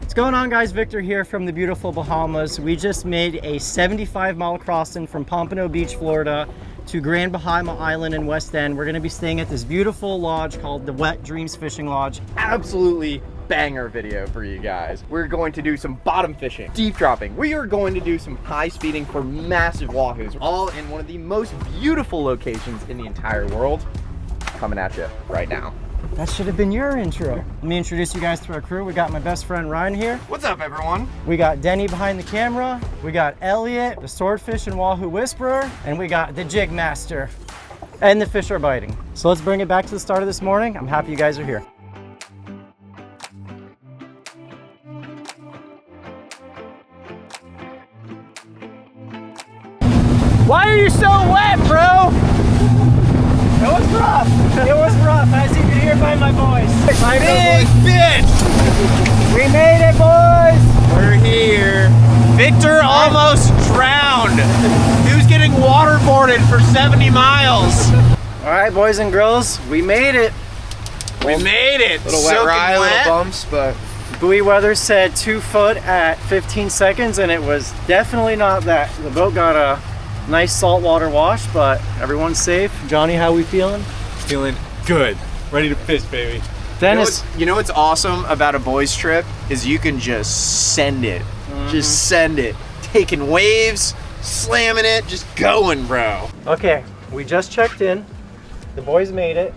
What's going on, guys? Victor here from the beautiful Bahamas. We just made a 75-mile crossing from Pompano Beach, Florida to Grand Bahama Island in West End. We're going to be staying at this beautiful lodge called the Wet Dreams Fishing Lodge. Absolutely banger video for you guys. We're going to do some bottom fishing, deep dropping. We are going to do some high speeding for massive wahoos, all in one of the most beautiful locations in the entire world. Coming at you right now. That should have been your intro. Let me introduce you guys to our crew. We got my best friend Ryan here. What's up, everyone? We got Denny behind the camera. We got Elliot, the swordfish and wahoo whisperer. And we got the jig master. And the fish are biting. So let's bring it back to the start of this morning. I'm happy you guys are here. Why are you so wet, bro? It was rough. It was rough, as you can hear by my voice. Big fish! We made it, boys! We're here. Victor almost drowned. He was getting waterboarded for 70 miles. All right, boys and girls, we made it. We made it. Little wet ride, little bumps, but Buoy weather said 2 foot at 15 seconds, and it was definitely not that. The boat got a nice saltwater wash, but everyone's safe. Johnny, how we feeling? feeling good. Ready to fish, baby. Dennis. You know what's awesome about a boys trip is you can just send it. Just send it. Taking waves, slamming it, just going, bro. Okay, we just checked in. The boys made it.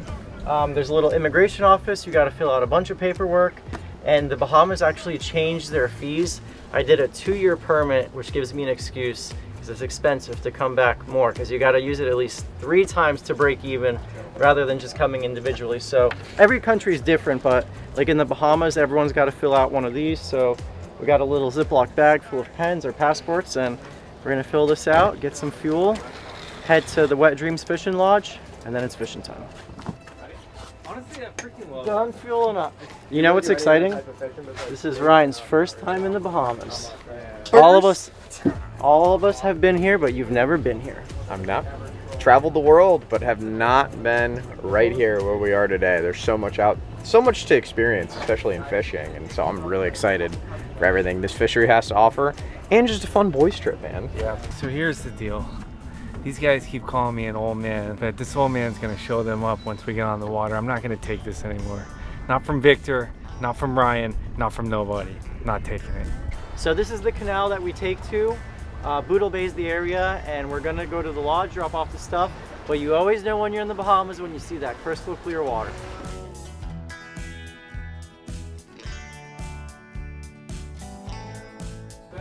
There's a little immigration office. You got to fill out a bunch of paperwork. And the Bahamas actually changed their fees. I did a 2-year permit, which gives me an excuse because it's expensive to come back more, because you got to use it at least 3 times to break even rather than just coming individually. So every country is different, but like in the Bahamas, everyone's got to fill out one of these. So we got a little Ziploc bag full of pens or passports, and we're gonna fill this out, get some fuel, head to the Wet Dreams Fishing Lodge, and then it's fishing time. Honestly, I freaking love Done fueling up. You know what's exciting? This is Ryan's first time in the Bahamas. All of us have been here, but you've never been here. I'm not traveled the world, but have not been right here where we are today. There's so much to experience, especially in fishing, and so I'm really excited for everything this fishery has to offer, and just a fun boys trip, man. Yeah. So here's the deal. These guys keep calling me an old man, but this old man's gonna show them up once we get on the water. I'm not gonna take this anymore. Not from Victor, not from Ryan, not from nobody. Not taking it. So this is the canal that we take to. Boodle Bay's the area, and we're gonna go to the lodge, drop off the stuff. But you always know when you're in the Bahamas when you see that crystal clear water.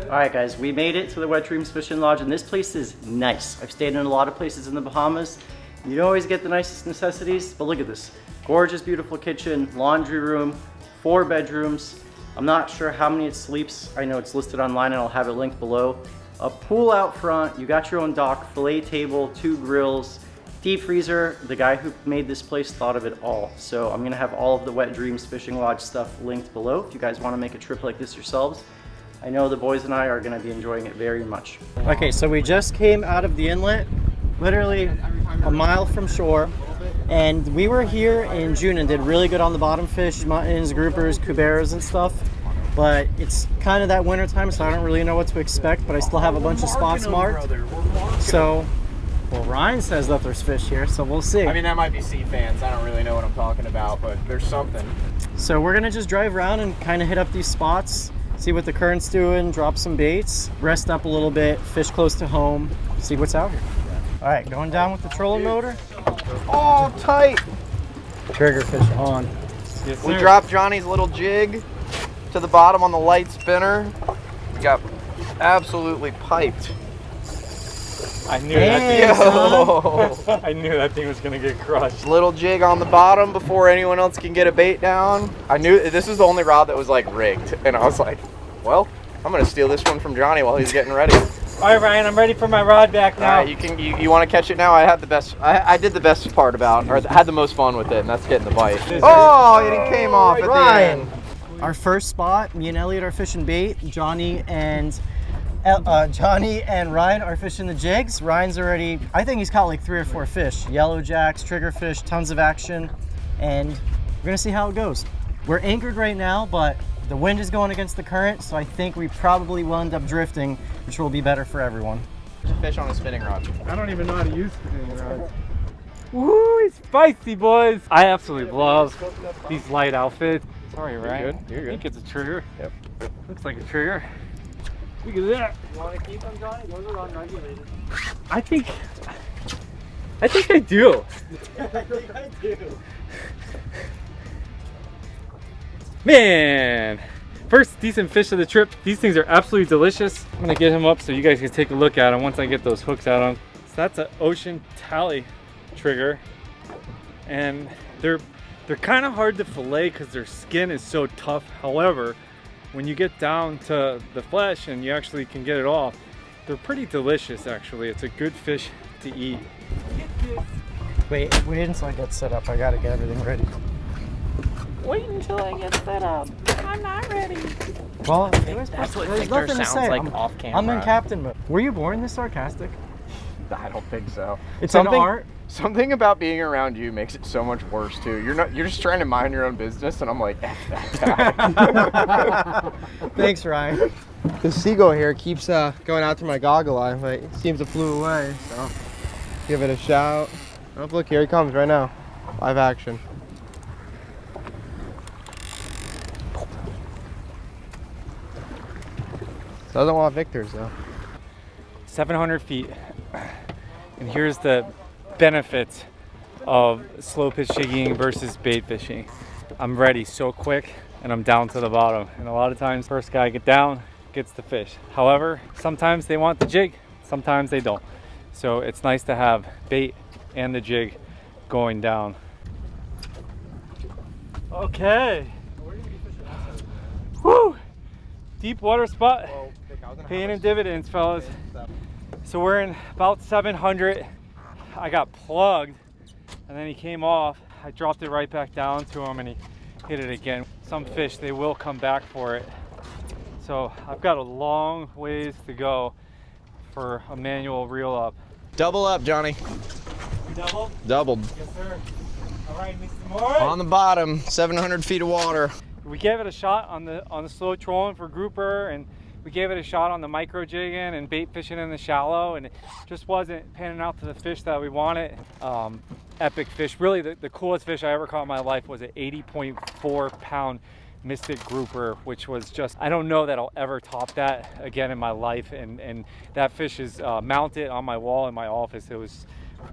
All right, guys, we made it to the Wet Dreams Fishing Lodge, and this place is nice. I've stayed in a lot of places in the Bahamas. You don't always get the nicest necessities, but look at this. Gorgeous, beautiful kitchen, laundry room, 4 bedrooms. I'm not sure how many it sleeps. I know it's listed online, and I'll have it linked below. A pool out front, you got your own dock, fillet table, 2 grills, deep freezer. The guy who made this place thought of it all. So I'm gonna have all of the Wet Dreams Fishing Lodge stuff linked below if you guys wanna make a trip like this yourselves. I know the boys and I are gonna be enjoying it very much. Okay, so we just came out of the inlet, literally a mile from shore. And we were here in June and did really good on the bottom fish, muttons, groupers, cuberas and stuff. But it's kind of that winter time, so I don't really know what to expect, but I still have a bunch of spots marked. So, well, Ryan says that there's fish here, so we'll see. I mean, that might be sea fans. I don't really know what I'm talking about, but there's something. So we're gonna just drive around and kind of hit up these spots, see what the current's doing, drop some baits, rest up a little bit, fish close to home, see what's out here. All right, going down with the trolling motor. Oh, tight. Trigger fish on. Yes, We dropped Johnny's little jig to the bottom on the light spinner. We got absolutely piped. I knew Hey, that thing. I knew that thing was gonna get crushed. Little jig on the bottom before anyone else can get a bait down. I knew this was the only rod that was like rigged, and I was like, well, I'm gonna steal this one from Johnny while he's getting ready. All right, Ryan, I'm ready for my rod back now. All right, you want to catch it now? I had the best. I did the best part about, or had the most fun with it, and that's getting the bite. Oh, it came off at the end. Our first spot, me and Elliot are fishing bait. Johnny and Ryan are fishing the jigs. Ryan's already, I think he's caught like 3 or 4 fish. Yellow jacks, triggerfish, tons of action, and we're gonna see how it goes. We're anchored right now, but The wind is going against the current, so I think we probably will end up drifting, which will be better for everyone. Fish on a spinning rod. I don't even know how to use spinning rods. Woo, it's spicy, boys. I absolutely love these light outfits. Sorry, Ryan. You're good. I think it's a trigger. Yep. Looks like a trigger. Look at that. You want to keep them, Johnny? Those are unregulated. I think I do. I think I do. Man, first decent fish of the trip. These things are absolutely delicious. I'm gonna get him up so you guys can take a look at him once I get those hooks out on. So that's an ocean tally trigger, and they're kind of hard to fillet because their skin is so tough. However, when you get down to the flesh and you actually can get it off, they're pretty delicious actually. It's a good fish to eat. Wait until I get set up. I gotta get everything ready. Wait until I get set up. I'm not ready. Well, That's what there's Victor nothing to sounds say. like off camera. I'm in captain mode. Were you born this sarcastic? I don't think so. It's an art. Something about being around you makes it so much worse too. You're just trying to mind your own business, and I'm like, F that guy. Thanks, Ryan. The seagull here keeps going out through my goggle eye, but it seems to flew away, so give it a shout. Oh, look, here he comes right now. Live action. Doesn't want Victor's though. 700 feet. And here's the benefits of slow pitch jigging versus bait fishing. I'm ready so quick and I'm down to the bottom. And a lot of times, first guy get down gets the fish. However, sometimes they want the jig, sometimes they don't. So it's nice to have bait and the jig going down. Okay. Woo! Deep water spot. Paying in dividends, fellas. So we're in about 700. I got plugged and then he came off. I dropped it right back down to him and he hit it again. Some fish, they will come back for it. So I've got a long ways to go for a manual reel up. Double up, Johnny. Double? Doubled. Yes, sir. All right, Mr. Moore. On the bottom, 700 feet of water. We gave it a shot on the slow trolling for grouper, and we gave it a shot on the micro jigging and bait fishing in the shallow, and it just wasn't panning out to the fish that we wanted. Epic fish. Really, the coolest fish I ever caught in my life was an 80.4 pound mystic grouper, which was just, I don't know that I'll ever top that again in my life. And that fish is mounted on my wall in my office. It was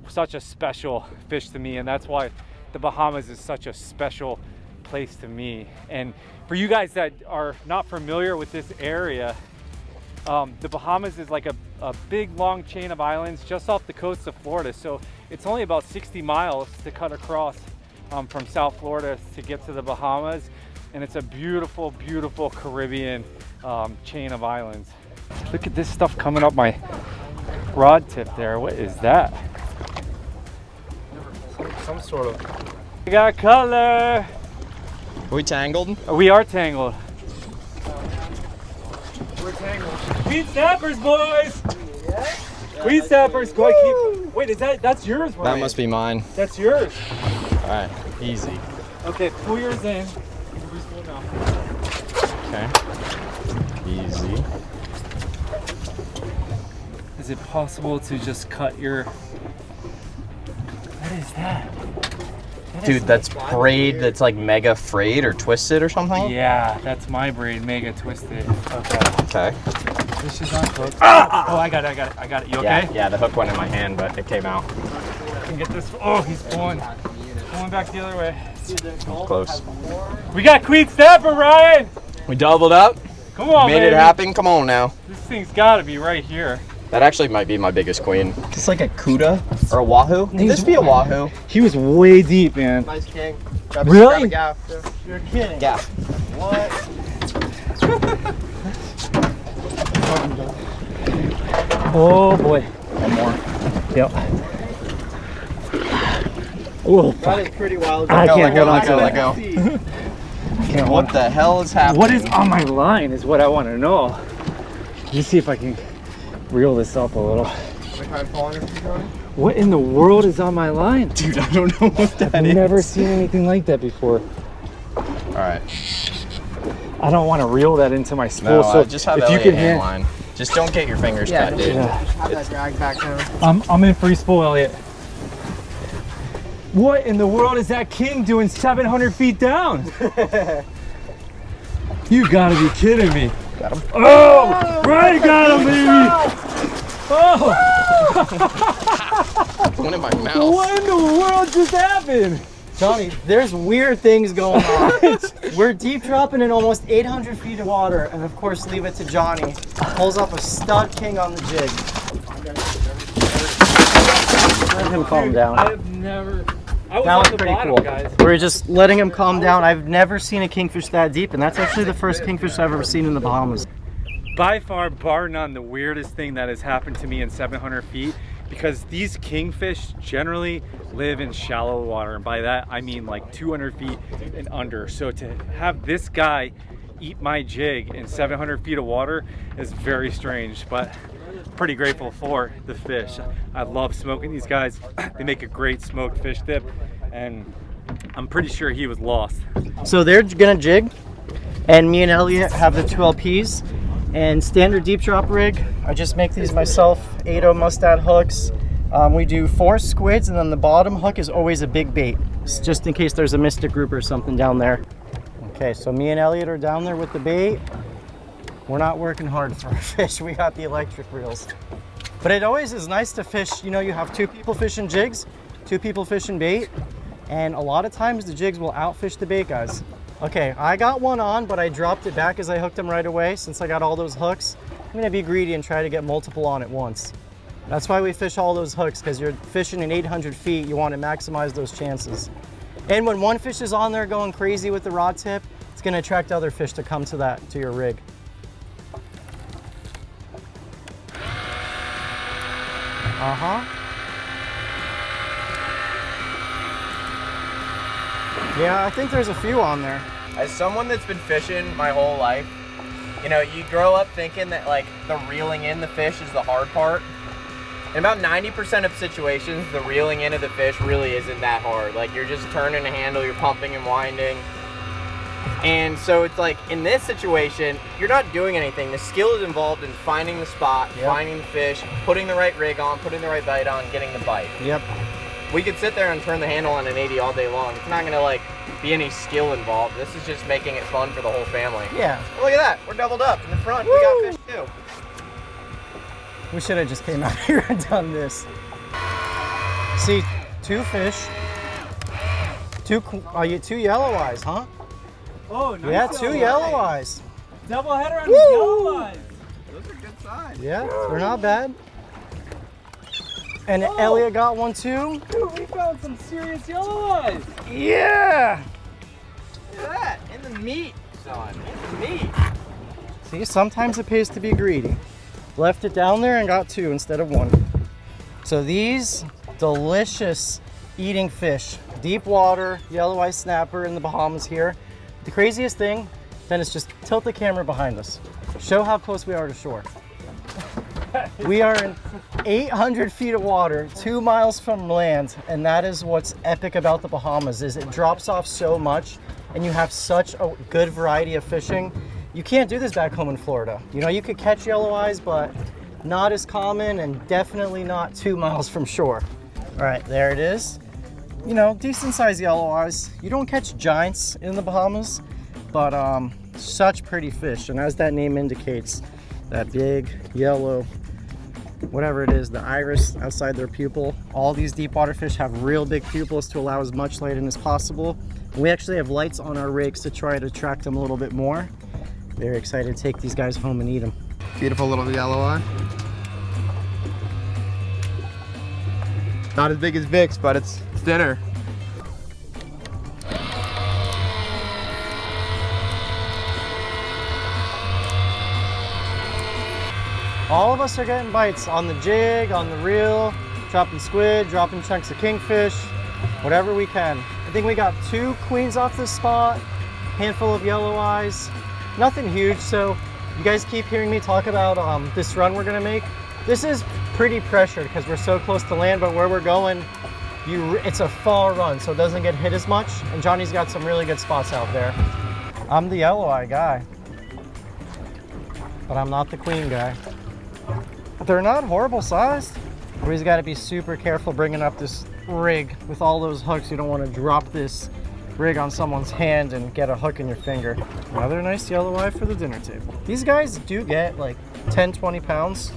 such a special fish to me, and that's why the Bahamas is such a special place to me. And for you guys that are not familiar with this area, the Bahamas is like a big long chain of islands just off the coast of Florida. So it's only about 60 miles to cut across from South Florida to get to the Bahamas. And it's a beautiful, beautiful Caribbean chain of islands. Look at this stuff coming up my rod tip there. What is that? Some sort of. We got color. Are we tangled? We are tangled. We're tangled. Weed snappers, boys! Weed snappers, go keep. Wait, that's yours, Ryan? That must be mine. That's yours. All right, easy. Okay, pull yours in. Okay. Easy. Is it possible to just cut your... What is that? Dude, that's braid that's like mega frayed or twisted or something? Yeah, that's my braid, mega twisted. Okay. Okay. This is on close. Oh, I got it. You okay? Yeah, the hook went in my hand, but it came out. I can get this. Oh, he's pulling back the other way. Close. We got Queen Snapper, Ryan! We doubled up. Come on, Made baby. it happen. Come on now. This thing's gotta be right here. That actually might be my biggest queen. It's like a cuda. Or a wahoo? Could this be a wahoo? He was way deep, man. Nice king. Really? You're kidding. Yeah. What? Oh boy. One more. Yep. Oh, That is pretty wild. I can't hold on Let to go, that. let go. Can't What the hell is happening? What is on my line is what I want to know. Let me see if I can reel this up a little. What in the world is on my line? Dude, I don't know what that I've is. never seen anything like that before. All right. I don't want to reel that into my spool. No, so just have if you Elliot can hand line. Just don't get your fingers cut, dude. Have that drag back down. I'm in free spool, Elliot. What in the world is that king doing 700 feet down? You gotta be kidding me. Got him. Oh, Ryan got him, baby. Oh, Went in my mouth. what in the world just happened? Johnny, there's weird things going on. We're deep dropping in almost 800 feet of water, and of course leave it to Johnny. Pulls up a stud king on the jig. Let him calm down. I have never. I was That was on the pretty bottom, cool. guys. We're just letting him calm down. I've never seen a kingfish that deep, and that's actually the first kingfish I've ever seen in the Bahamas. By far, bar none, the weirdest thing that has happened to me in 700 feet, because these kingfish generally live in shallow water, and by that I mean like 200 feet and under. So to have this guy eat my jig in 700 feet of water is very strange, but pretty grateful for the fish. I love smoking these guys. They make a great smoked fish dip, and I'm pretty sure he was lost. So they're gonna jig, and me and Elliot have the 2 LPs and standard deep drop rig. I just make these myself, 8-0 mustad hooks. We do 4 squids, and then the bottom hook is always a big bait, just in case there's a mystic group or something down there. Okay, so me and Elliot are down there with the bait. We're not working hard for our fish. We got the electric reels. But it always is nice to fish, you know, you have 2 people fishing jigs, 2 people fishing bait, and a lot of times the jigs will outfish the bait guys. Okay, I got one on, but I dropped it back as I hooked him right away. Since I got all those hooks, I'm gonna be greedy and try to get multiple on at once. That's why we fish all those hooks, because you're fishing in 800 feet, you want to maximize those chances. And when one fish is on there going crazy with the rod tip, it's gonna attract other fish to come to your rig. Yeah, I think there's a few on there. As someone that's been fishing my whole life, you know, you grow up thinking that like the reeling in the fish is the hard part. In about 90% of situations, the reeling in of the fish really isn't that hard. Like you're just turning a handle, you're pumping and winding. And so it's like in this situation, you're not doing anything. The skill is involved in finding the spot, finding the fish, putting the right rig on, putting the right bite on, getting the bite. Yep. We could sit there and turn the handle on an 80 all day long. It's not gonna like be any skill involved. This is just making it fun for the whole family. Yeah. Well, look at that. We're doubled up in the front. Woo! We got fish too. We should have just came out here and done this. See, 2 fish. 2 yelloweyes, huh? Oh, nice. Yeah, 2 yelloweyes. Double header on the yelloweye. Those are good signs. Yeah, they're not bad. And Elliot got one too. Dude, we found some serious yelloweyes. Yeah. Look at that. In the meat, son. In the meat. See, sometimes it pays to be greedy. Left it down there and got 2 instead of 1. So these delicious eating fish, deep water, yelloweye snapper in the Bahamas here. The craziest thing, then, is just tilt the camera behind us. Show how close we are to shore. We are in 800 feet of water, 2 miles from land, and that is what's epic about the Bahamas, is it drops off so much and you have such a good variety of fishing. You can't do this back home in Florida. You know, you could catch yelloweyes, but not as common, and definitely not 2 miles from shore. All right, there it is. You know, decent sized yelloweyes. You don't catch giants in the Bahamas, but such pretty fish. And as that name indicates, that big yellow, whatever it is, the iris outside their pupil. All these deep water fish have real big pupils to allow as much light in as possible. We actually have lights on our rigs to try to attract them a little bit more. Very excited to take these guys home and eat them. Beautiful little yelloweye. Not as big as Vic's, but it's dinner. All of us are getting bites on the jig, on the reel, dropping squid, dropping chunks of kingfish, whatever we can. I think we got 2 queens off this spot, handful of yelloweyes, nothing huge. So you guys keep hearing me talk about this run we're gonna make. This is pretty pressured because we're so close to land, but where we're going, it's a far run, so it doesn't get hit as much. And Johnny's got some really good spots out there. I'm the yelloweye guy, but I'm not the queen guy. They're not horrible sized. We always got to be super careful bringing up this rig with all those hooks. You don't want to drop this rig on someone's hand and get a hook in your finger. Another nice yelloweye for the dinner table. These guys do get like 10, 20 pounds.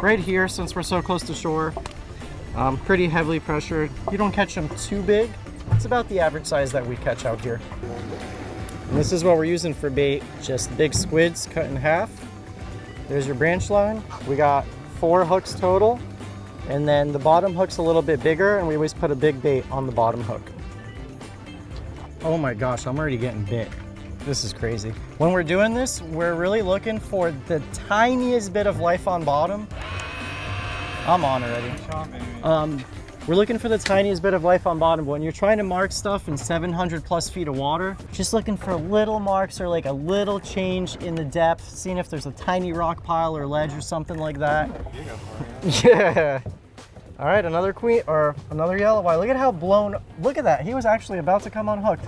Right here, since we're so close to shore, pretty heavily pressured. You don't catch them too big. It's about the average size that we catch out here. And this is what we're using for bait, just big squids cut in half. There's your branch line. We got 4 hooks total, and then the bottom hook's a little bit bigger, and we always put a big bait on the bottom hook. Oh my gosh, I'm already getting bit. This is crazy. When we're doing this, we're really looking for the tiniest bit of life on bottom. I'm on already. We're looking for the tiniest bit of life on bottom. But when you're trying to mark stuff in 700 plus feet of water, just looking for little marks or like a little change in the depth, seeing if there's a tiny rock pile or ledge or something like that. Yeah. All right, another queen or another yelloweye. Look at how blown, look at that. He was actually about to come unhooked.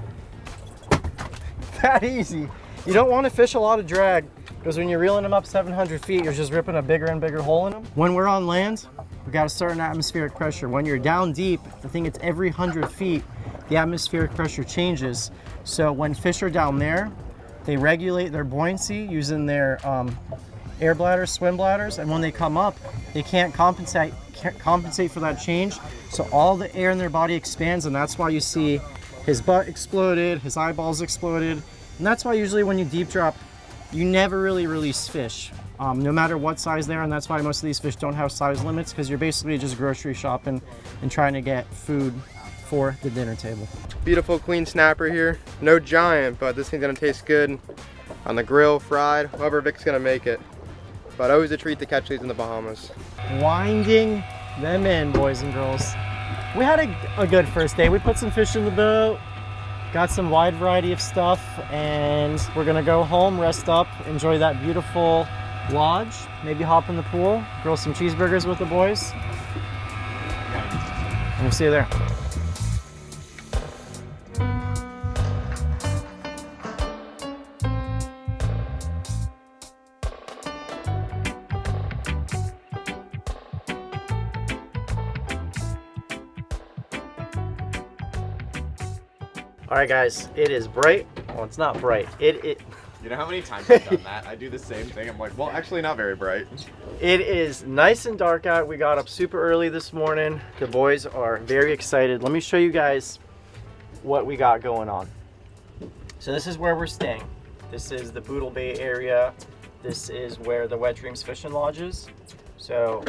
That easy. You don't want to fish a lot of drag because when you're reeling them up 700 feet, you're just ripping a bigger and bigger hole in them. When we're on land, we got a certain atmospheric pressure. When you're down deep, I think it's every 100 feet, the atmospheric pressure changes. So when fish are down there, they regulate their buoyancy using their air bladders, swim bladders, and when they come up, they can't compensate for that change. So all the air in their body expands, and that's why you see his butt exploded, his eyeballs exploded. And that's why usually when you deep drop, you never really release fish, no matter what size they are. And that's why most of these fish don't have size limits, because you're basically just grocery shopping and trying to get food for the dinner table. Beautiful queen snapper here. No giant, but this thing's gonna taste good on the grill, fried, however Vic's gonna make it. But always a treat to catch these in the Bahamas. Winding them in, boys and girls. We had a good first day. We put some fish in the boat, got some wide variety of stuff, and we're gonna go home, rest up, enjoy that beautiful lodge, maybe hop in the pool, grill some cheeseburgers with the boys. And we'll see you there. All right, guys, it is bright. Well, it's not bright. You know how many times I've done that? I do the same thing. I'm like, well, actually not very bright. It is nice and dark out. We got up super early this morning. The boys are very excited. Let me show you guys what we got going on. So this is where we're staying. This is the Boodle Bay area. This is where the Wet Dreams Fishing Lodge is. So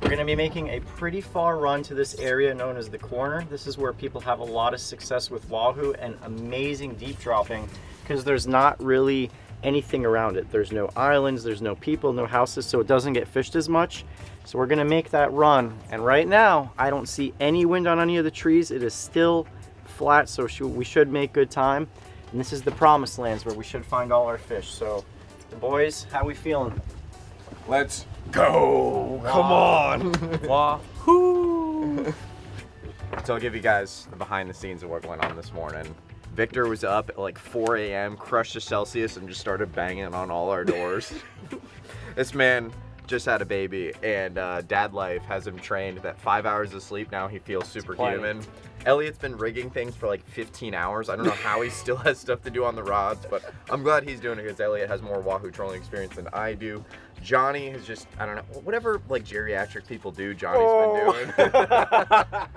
we're gonna be making a pretty far run to this area known as the Corner. This is where people have a lot of success with wahoo and amazing deep dropping, because there's not really anything around it. There's no islands, there's no people, no houses, so it doesn't get fished as much. So we're gonna make that run. And right now, I don't see any wind on any of the trees. It is still flat, so we should make good time. And this is the promised lands where we should find all our fish. So the boys, how we feeling? Let's go. Come on. Wahoo! So I'll give you guys the behind the scenes of what went on this morning. Victor was up at like 4 a.m., crushed a Celsius, and just started banging on all our doors. This man just had a baby, and dad life has him trained that 5 hours of sleep now he feels superhuman. Elliot's been rigging things for like 15 hours. I don't know how he still has stuff to do on the rods, but I'm glad he's doing it because Elliot has more wahoo trolling experience than I do. Johnny has just, I don't know, whatever like geriatric people do, Johnny's been doing. I'm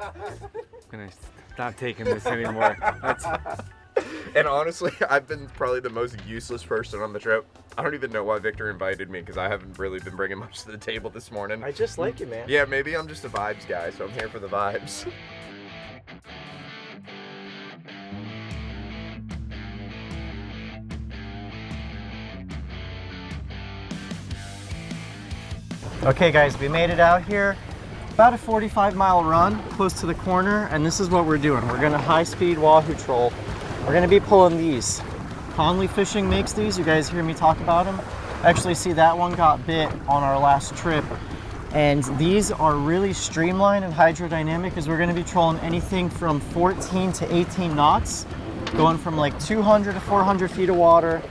gonna stop taking this anymore. And honestly, I've been probably the most useless person on the trip. I don't even know why Victor invited me, because I haven't really been bringing much to the table this morning. I just like you, man. Yeah, maybe I'm just a vibes guy, so I'm here for the vibes. Okay guys, we made it out here. About a 45-mile run, close to the Corner, and this is what we're doing. We're gonna high-speed wahoo troll. We're gonna be pulling these. Conley Fishing makes these. You guys hear me talk about them? Actually, see, that one got bit on our last trip. And these are really streamlined and hydrodynamic, because we're gonna be trolling anything from 14 to 18 knots. going from like 200 to 400 feet of water.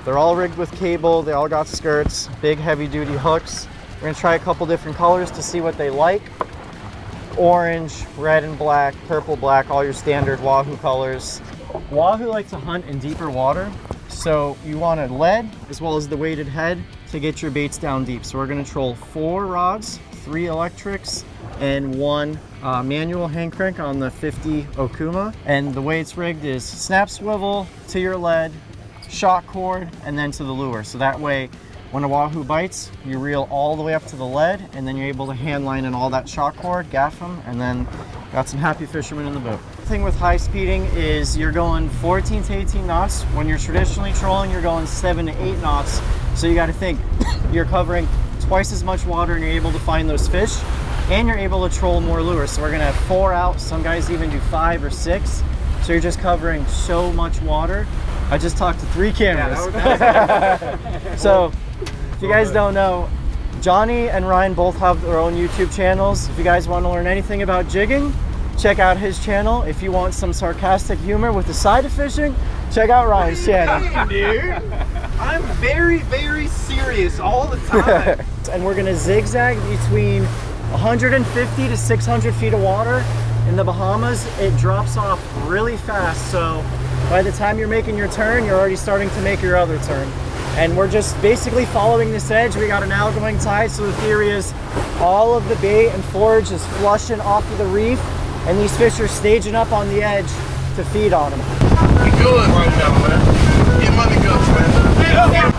They're all rigged with cable. They all got skirts, big heavy duty hooks. We're gonna try a couple different colors to see what they like. Orange, red and black, purple, black, all your standard wahoo colors. Wahoo like to hunt in deeper water, so you want a lead as well as the weighted head to get your baits down deep. So we're gonna troll 4 rods, 3 electrics, and 1 manual hand crank on the 50 Okuma. And the way it's rigged is snap swivel to your lead, shock cord, and then to the lure. So that way, when a wahoo bites, you reel all the way up to the lead, and then you're able to hand line in all that shock cord, gaff them, and then got some happy fishermen in the boat. The thing with high speeding is you're going 14 to 18 knots. When you're traditionally trolling, you're going 7 to 8 knots. So you gotta think, you're covering twice as much water and you're able to find those fish, and you're able to troll more lures. So we're gonna have 4 out, some guys even do 5 or 6. So you're just covering so much water. I just talked to 3 cameras. So, if you guys don't know, Johnny and Ryan both have their own YouTube channels. If you guys want to learn anything about jigging, check out his channel. If you want some sarcastic humor with the side of fishing, check out Ryan's channel. Dude, I'm very, very serious all the time. And we're gonna zigzag between 150 to 600 feet of water. In the Bahamas, it drops off really fast. So by the time you're making your turn, you're already starting to make your other turn. And we're just basically following this edge. We got an outgoing tide, so the theory is all of the bait and forage is flushing off of the reef, and these fish are staging up on the edge to feed on them. You good right now, man. Get money good, man.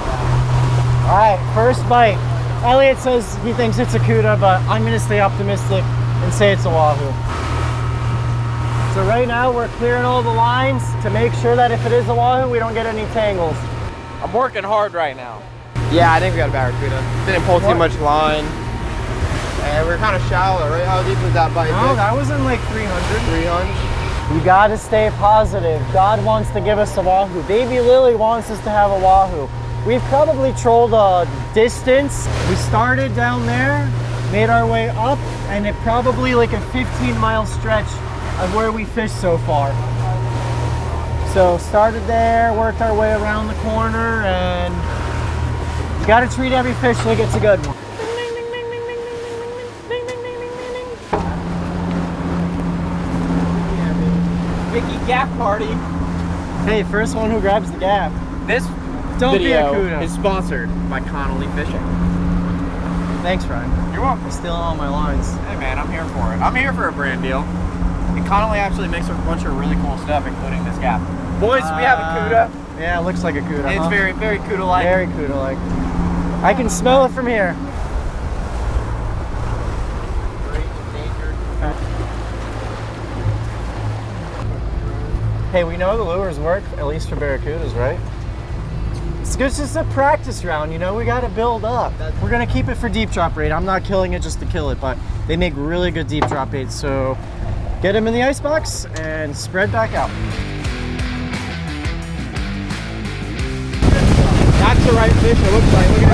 All right, first bite. Elliot says he thinks it's a cuda, but I'm gonna stay optimistic and say it's a wahoo. So right now we're clearing all the lines to make sure that if it is a wahoo, we don't get any tangles. I'm working hard right now. Yeah, I think we got a barracuda. Didn't pull too much line. And we're kind of shallow, right? How deep was that bite? No, that was in like 300. 300? You gotta stay positive. God wants to give us a wahoo. Baby Lily wants us to have a wahoo. We've probably trolled a distance. We started down there, made our way up, and it probably like a 15-mile stretch of where we fished so far. So started there, worked our way around the corner, and you gotta treat every fish like it's a good one. Mickey Gaff Party. Hey, first one who grabs the gaff. This Don't be a video cuda. is sponsored by Connolly Fishing. Thanks, Ryan. You're welcome. You're stealing all my lines. Hey man, I'm here for it. I'm here for a brand deal. And Connolly actually makes a bunch of really cool stuff, including this gaff. Boys, we have a cuda. Yeah, it looks like a cuda. It's very, very cuda-like. Very cuda-like. I can smell it from here. Hey, we know the lures work, at least for barracudas, right? It's just a practice round, you know, we gotta build up. We're gonna keep it for deep drop bait. I'm not killing it just to kill it, but they make really good deep drop baits, so get them in the icebox and spread back out. That's the right fish, it looks like. Look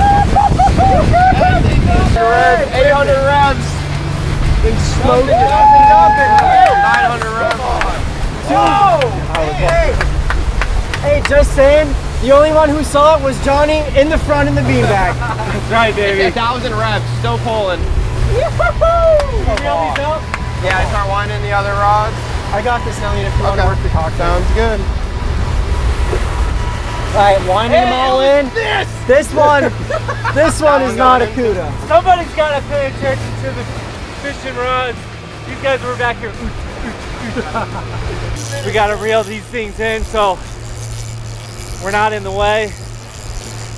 at it. 800 revs. Been smoking it up and dumping. 900 revs. Whoa! Hey, just saying, the only one who saw it was Johnny in the front in the beanbag. That's right, baby. 1,000 revs, still pulling. Yeah, I start winding the other rods. I got this, Elliot, if you want to work the cocktail. Sounds good. All right, winding them all in. This one is not a cuda. Somebody's got to pay attention to the fishing rods. These guys were back here. We got to reel these things in so we're not in the way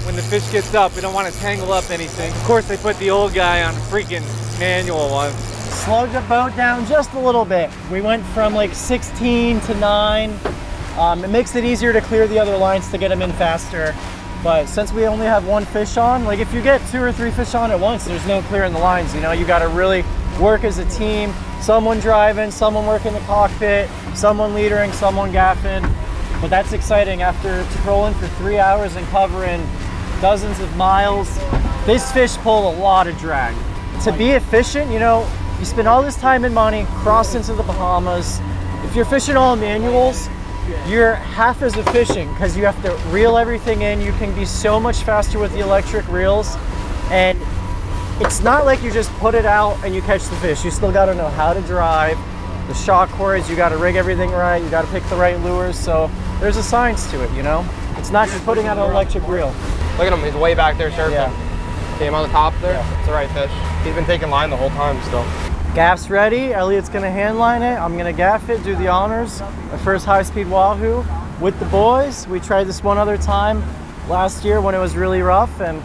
when the fish gets up. We don't want to tangle up anything. Of course, they put the old guy on a freaking manual one. Slowed the boat down just a little bit. We went from like 16 to 9. It makes it easier to clear the other lines to get them in faster. But since we only have one fish on, like if you get 2 or 3 fish on at once, there's no clearing the lines. You know, you got to really work as a team. Someone driving, someone working the cockpit, someone leadering, someone gaffing. But that's exciting after trolling for 3 hours and covering dozens of miles. This fish pull a lot of drag. To be efficient, you know, you spend all this time and money, cross into the Bahamas. If you're fishing all manuals, you're half as efficient because you have to reel everything in. You can be so much faster with the electric reels, and it's not like you just put it out and you catch the fish. You still got to know how to drive, the shock cords, you got to rig everything right, you got to pick the right lures. So there's a science to it, you know? It's not just putting out an electric reel. Look at him, he's way back there surfing. Yeah. See him on the top there? Yeah. It's the right fish. He's been taking line the whole time still. Gaff's ready. Elliot's gonna hand line it. I'm gonna gaff it, do the honors. My first high-speed wahoo with the boys. We tried this one other time last year when it was really rough, and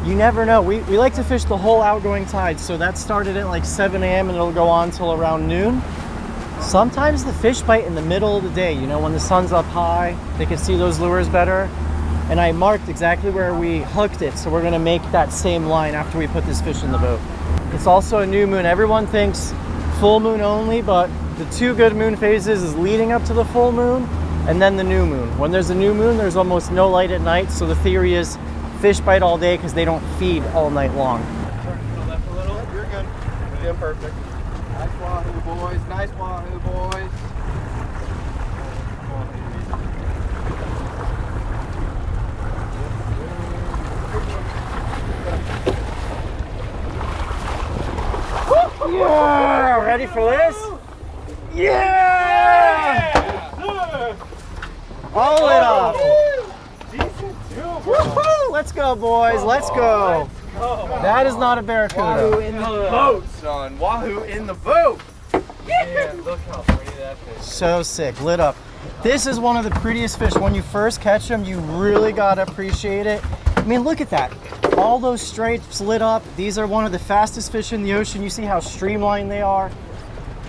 you never know. We like to fish the whole outgoing tide, so that started at like 7 a.m. and it'll go on till around noon. Sometimes the fish bite in the middle of the day, you know, when the sun's up high, they can see those lures better. And I marked exactly where we hooked it, so we're gonna make that same line after we put this fish in the boat. It's also a new moon. Everyone thinks full moon only, but the 2 good moon phases is leading up to the full moon and then the new moon. When there's a new moon, there's almost no light at night, so the theory is fish bite all day because they don't feed all night long. You're good. You're doing perfect. Nice wahoo, boys. Nice wahoo, boys. Yeah! Ready for this? Yeah! All lit up. Woohoo! Let's go, boys. Let's go. That is not a barracuda. Wahoo in the boat, son. Wahoo in the boat. Yeah, look how pretty that fish. So sick, lit up. This is one of the prettiest fish. When you first catch them, you really gotta appreciate it. I mean, look at that. All those stripes lit up. These are one of the fastest fish in the ocean. You see how streamlined they are.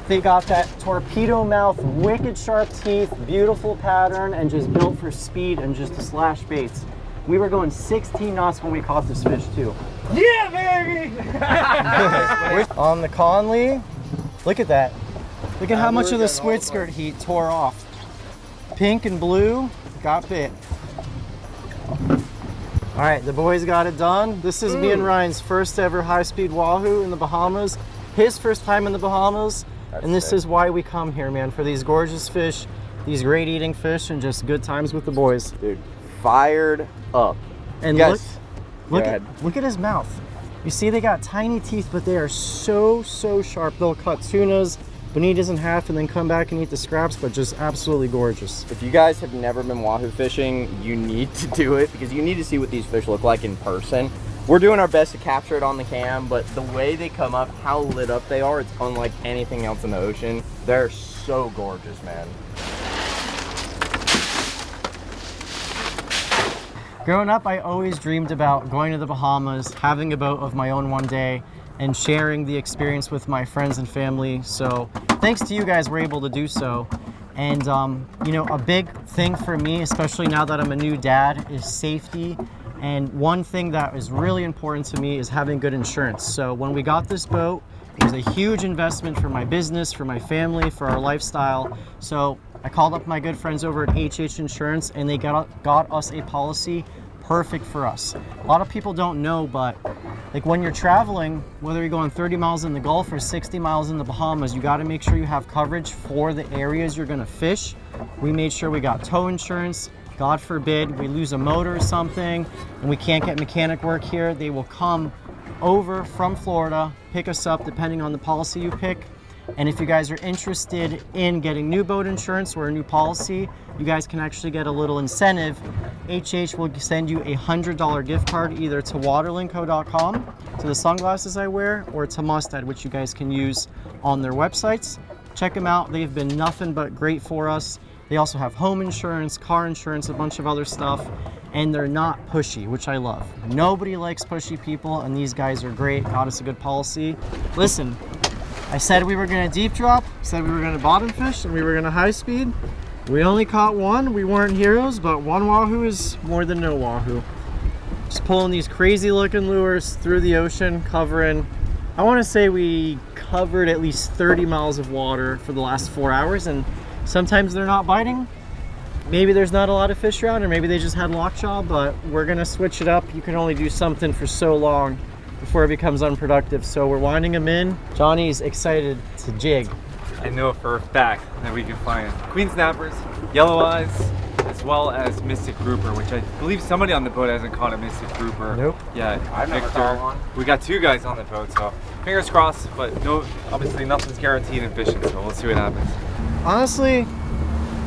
They got that torpedo mouth, wicked sharp teeth, beautiful pattern, and just built for speed and just to slash baits. We were going 16 knots when we caught this fish too. Yeah, baby! On the Conley, look at that. Look at how much of the squid skirt heat tore off. Pink and blue, got bit. All right, the boys got it done. This is me and Ryan's first ever high-speed wahoo in the Bahamas. His first time in the Bahamas. And this is why we come here, man, for these gorgeous fish, these great eating fish, and just good times with the boys. Dude, fired up. And Guys, look at his mouth. You see they got tiny teeth, but they are so sharp. They'll cut tunas, bonitas in half, and then come back and eat the scraps, but just absolutely gorgeous. If you guys have never been wahoo fishing, you need to do it because you need to see what these fish look like in person. We're doing our best to capture it on the cam, but the way they come up, how lit up they are, it's unlike anything else in the ocean. They're so gorgeous, man. Growing up, I always dreamed about going to the Bahamas, having a boat of my own one day, and sharing the experience with my friends and family. So thanks to you guys, we're able to do so. And you know, a big thing for me, especially now that I'm a new dad, is safety. And one thing that is really important to me is having good insurance. So when we got this boat, it was a huge investment for my business, for my family, for our lifestyle. So I called up my good friends over at HH Insurance, and they got us a policy perfect for us. A lot of people don't know, but like when you're traveling, whether you're going 30 miles in the Gulf or 60 miles in the Bahamas, you got to make sure you have coverage for the areas you're going to fish. We made sure we got tow insurance. God forbid we lose a motor or something and we can't get mechanic work here, they will come over from Florida, pick us up depending on the policy you pick. And if you guys are interested in getting new boat insurance or a new policy, you guys can actually get a little incentive. HH will send you a $100 gift card either to waterlinko.com, to the sunglasses I wear, or to Mustad, which you guys can use on their websites. Check them out. They've been nothing but great for us. They also have home insurance, car insurance, a bunch of other stuff, and they're not pushy, which I love. Nobody likes pushy people, and these guys are great, got us a good policy. Listen, I said we were gonna deep drop, said we were gonna bottom fish, and we were gonna high speed. We only caught one. We weren't heroes, but one wahoo is more than no wahoo. Just pulling these crazy looking lures through the ocean, covering, I wanna say we covered at least 30 miles of water for the last 4 hours, and sometimes they're not biting. Maybe there's not a lot of fish around, or maybe they just had lockjaw, but we're gonna switch it up. You can only do something for so long before it becomes unproductive. So we're winding them in. Johnny's excited to jig. I know for a fact that we can find queen snappers, yelloweyes, as well as mystic grouper, which I believe somebody on the boat hasn't caught a mystic grouper. Nope. Yeah, I've never Victor. caught one. We got 2 guys on the boat, so fingers crossed. But no, obviously nothing's guaranteed in fishing, so we'll see what happens. Honestly,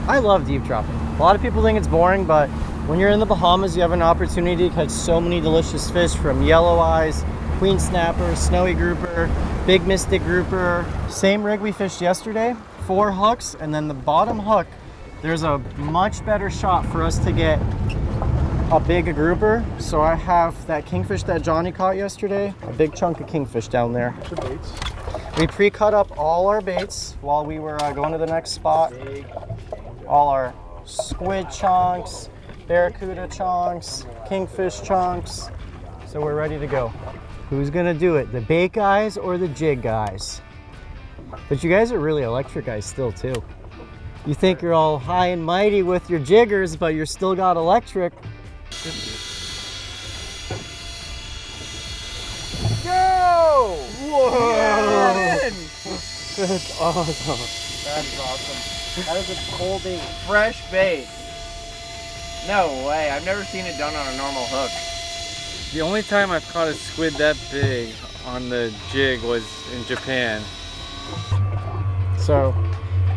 I love deep dropping. A lot of people think it's boring, but when you're in the Bahamas, you have an opportunity to catch so many delicious fish, from yelloweyes, queen snapper, snowy grouper, big mystic grouper. Same rig we fished yesterday, 4 hooks, and then the bottom hook, there's a much better shot for us to get a big grouper. So I have that kingfish that Johnny caught yesterday, a big chunk of kingfish down there. We pre-cut up all our baits while we were going to the next spot. All our squid chunks, barracuda chunks, kingfish chunks. So we're ready to go. Who's gonna do it? The bait guys or the jig guys? But you guys are really electric guys still too. You think you're all high and mighty with your jiggers, but you're still got electric. Go! Whoa! That's awesome. That is awesome. That is a cold bait. Fresh bait. No way. I've never seen it done on a normal hook. The only time I've caught a squid that big on the jig was in Japan. So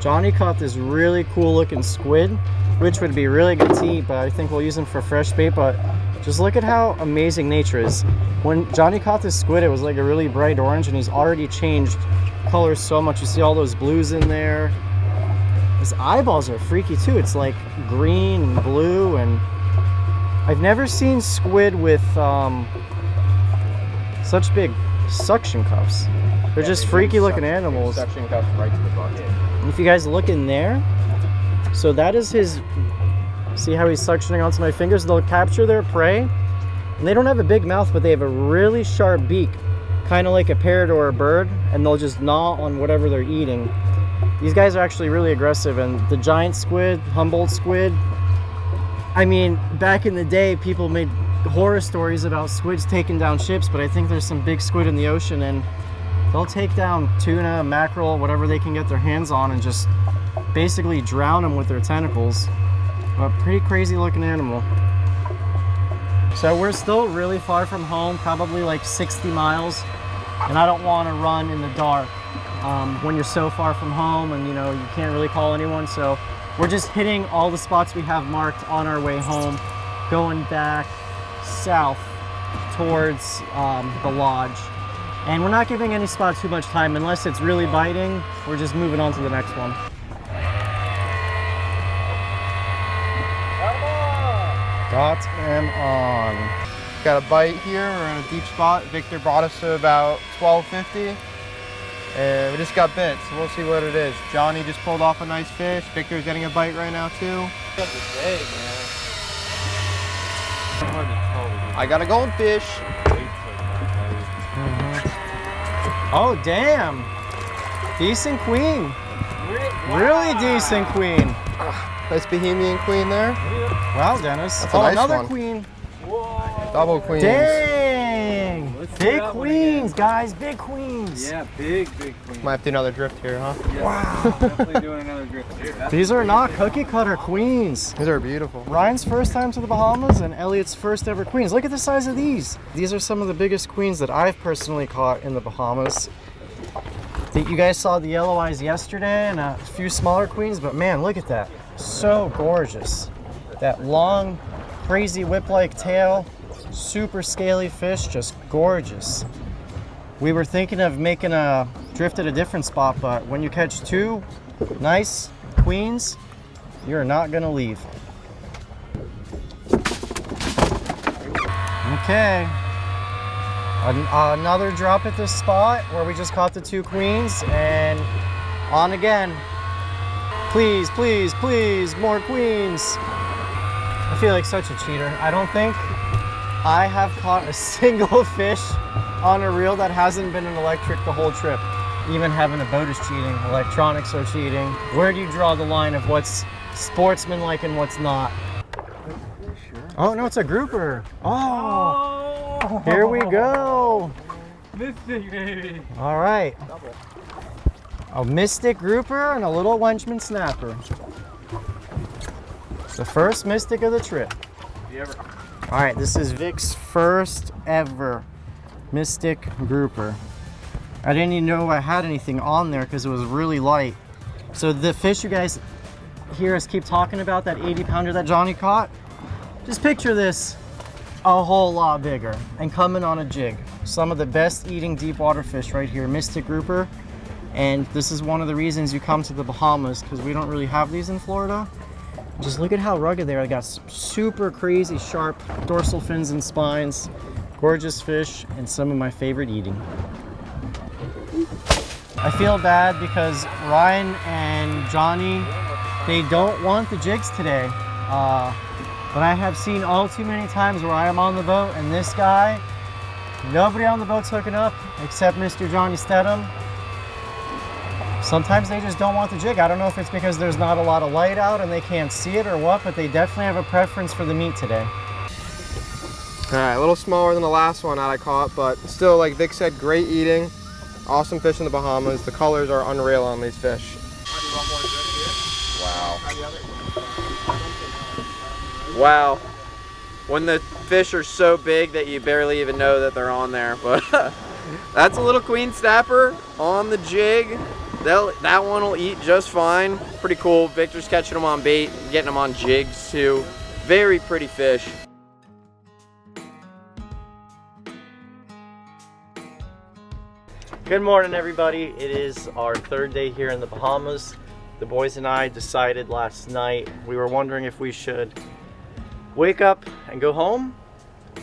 Johnny caught this really cool looking squid, which would be really good to eat, but I think we'll use them for fresh bait. But just look at how amazing nature is. When Johnny caught this squid, it was like a really bright orange, and he's already changed colors so much. You see all those blues in there. His eyeballs are freaky too. It's like green and blue, and I've never seen squid with such big suction cups. They're just freaky looking animals. Suction cup right to the bucket. And if you guys look in there, so that is his, see how he's suctioning onto my fingers? They'll capture their prey, and they don't have a big mouth, but they have a really sharp beak, kind of like a parrot or a bird, and they'll just gnaw on whatever they're eating. These guys are actually really aggressive, and the giant squid, Humboldt squid, I mean, back in the day, people made horror stories about squids taking down ships, but I think there's some big squid in the ocean, and they'll take down tuna, mackerel, whatever they can get their hands on, and just basically drown them with their tentacles. A pretty crazy looking animal. So we're still really far from home, probably like 60 miles, and I don't want to run in the dark when you're so far from home and you know you can't really call anyone. So we're just hitting all the spots we have marked on our way home, going back south towards the lodge. And we're not giving any spot too much time unless it's really biting. We're just moving on to the next one. Got him on. Got a bite here. We're in a deep spot. Victor brought us to about 1250. And we just got bit, so we'll see what it is. Johnny just pulled off a nice fish. Victor's getting a bite right now too. I got a goldfish. Oh, damn. Decent queen. Really decent queen. Nice Bohemian queen there. Wow, Dennis. That's a Oh, nice another one. queen. Double queens. Dang. Big that one queens, guys. Big queens. Yeah, big queen. Might have to do another drift here, huh? Wow. Definitely doing another drift. These are not cookie cutter queens. These are beautiful. Ryan's first time to the Bahamas and Elliot's first ever queens. Look at the size of these. These are some of the biggest queens that I've personally caught in the Bahamas. You guys saw the yelloweyes yesterday and a few smaller queens, but man, look at that. So gorgeous. That long, crazy whip-like tail, super scaly fish, just gorgeous. We were thinking of making a drift at a different spot, but when you catch two nice queens, you're not gonna leave. Okay. Another drop at this spot where we just caught the two queens, and on again. Please, please, please, more queens. I feel like such a cheater. I don't think I have caught a single fish on a reel that hasn't been an electric the whole trip. Even having a boat is cheating, electronics are cheating. Where do you draw the line of what's sportsmanlike and what's not? Oh no, it's a grouper. Oh, here we go. This thing, baby. All right. A mystic grouper and a little wenchman snapper. The first mystic of the trip. All right, this is Vic's first ever mystic grouper. I didn't even know I had anything on there because it was really light. So the fish you guys hear us keep talking about, that 80-pounder that Johnny caught, just picture this a whole lot bigger and coming on a jig. Some of the best eating deep water fish right here, mystic grouper. And this is one of the reasons you come to the Bahamas, because we don't really have these in Florida. Just look at how rugged they are. They got super crazy sharp dorsal fins and spines. Gorgeous fish and some of my favorite eating. I feel bad because Ryan and Johnny, they don't want the jigs today. But I have seen all too many times where I am on the boat and this guy, nobody on the boat's hooking up except Mr. Johnny Stedham. Sometimes they just don't want the jig. I don't know if it's because there's not a lot of light out and they can't see it or what, but they definitely have a preference for the meat today. All right, a little smaller than the last one that I caught, but still, like Vic said, great eating. Awesome fish in the Bahamas. The colors are unreal on these fish. Wow. Wow. When the fish are so big that you barely even know that they're on there, but that's a little queen snapper on the jig. That one will eat just fine. Pretty cool. Victor's catching them on bait, getting them on jigs too. Very pretty fish. Good morning, everybody. It is our third day here in the Bahamas. The boys and I decided last night, we were wondering if we should wake up and go home,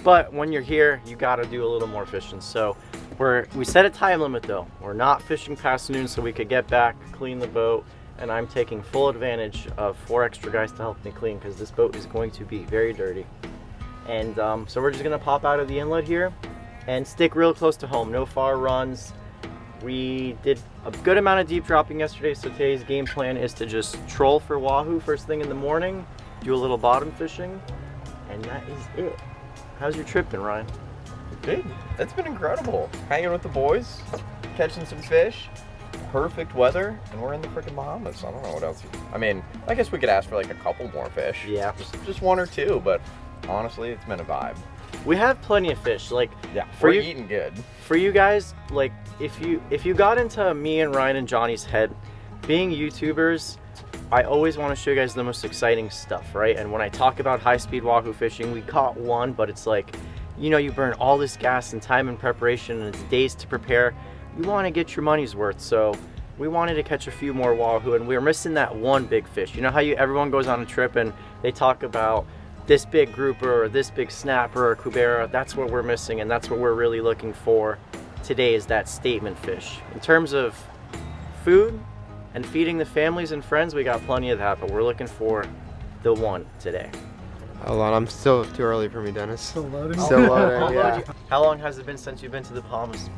but when you're here, you gotta do a little more fishing. So we set a time limit though. We're not fishing past noon so we could get back, clean the boat, and I'm taking full advantage of 4 extra guys to help me clean because this boat is going to be very dirty. And so we're just gonna pop out of the inlet here and stick real close to home, no far runs. We did a good amount of deep dropping yesterday, so today's game plan is to just troll for wahoo first thing in the morning, do a little bottom fishing, and that is it. How's your trip been, Ryan? Good. It's been incredible. Hanging with the boys, catching some fish, perfect weather, and we're in the freaking Bahamas. I don't know what else. I mean, I guess we could ask for like a couple more fish. Yeah. Just 1 or 2, but honestly, it's been a vibe. We have plenty of fish. Like, Yeah, for we're you, eating good. For you guys, like, if you got into me and Ryan and Johnny's head, being YouTubers, I always want to show you guys the most exciting stuff, right? And when I talk about high-speed wahoo fishing, we caught one, but it's like, you know, you burn all this gas and time and preparation, and it's days to prepare. You want to get your money's worth, so we wanted to catch a few more wahoo, and we were missing that one big fish. You know how everyone goes on a trip and they talk about this big grouper or this big snapper or cubera? That's what we're missing, and that's what we're really looking for today, is that statement fish. In terms of food and feeding the families and friends, we got plenty of that, but we're looking for the one today. Hold on, I'm still too early for me, Dennis. Still loading? Oh, Still loading, yeah. How long has it been since you've been to the Bahamas?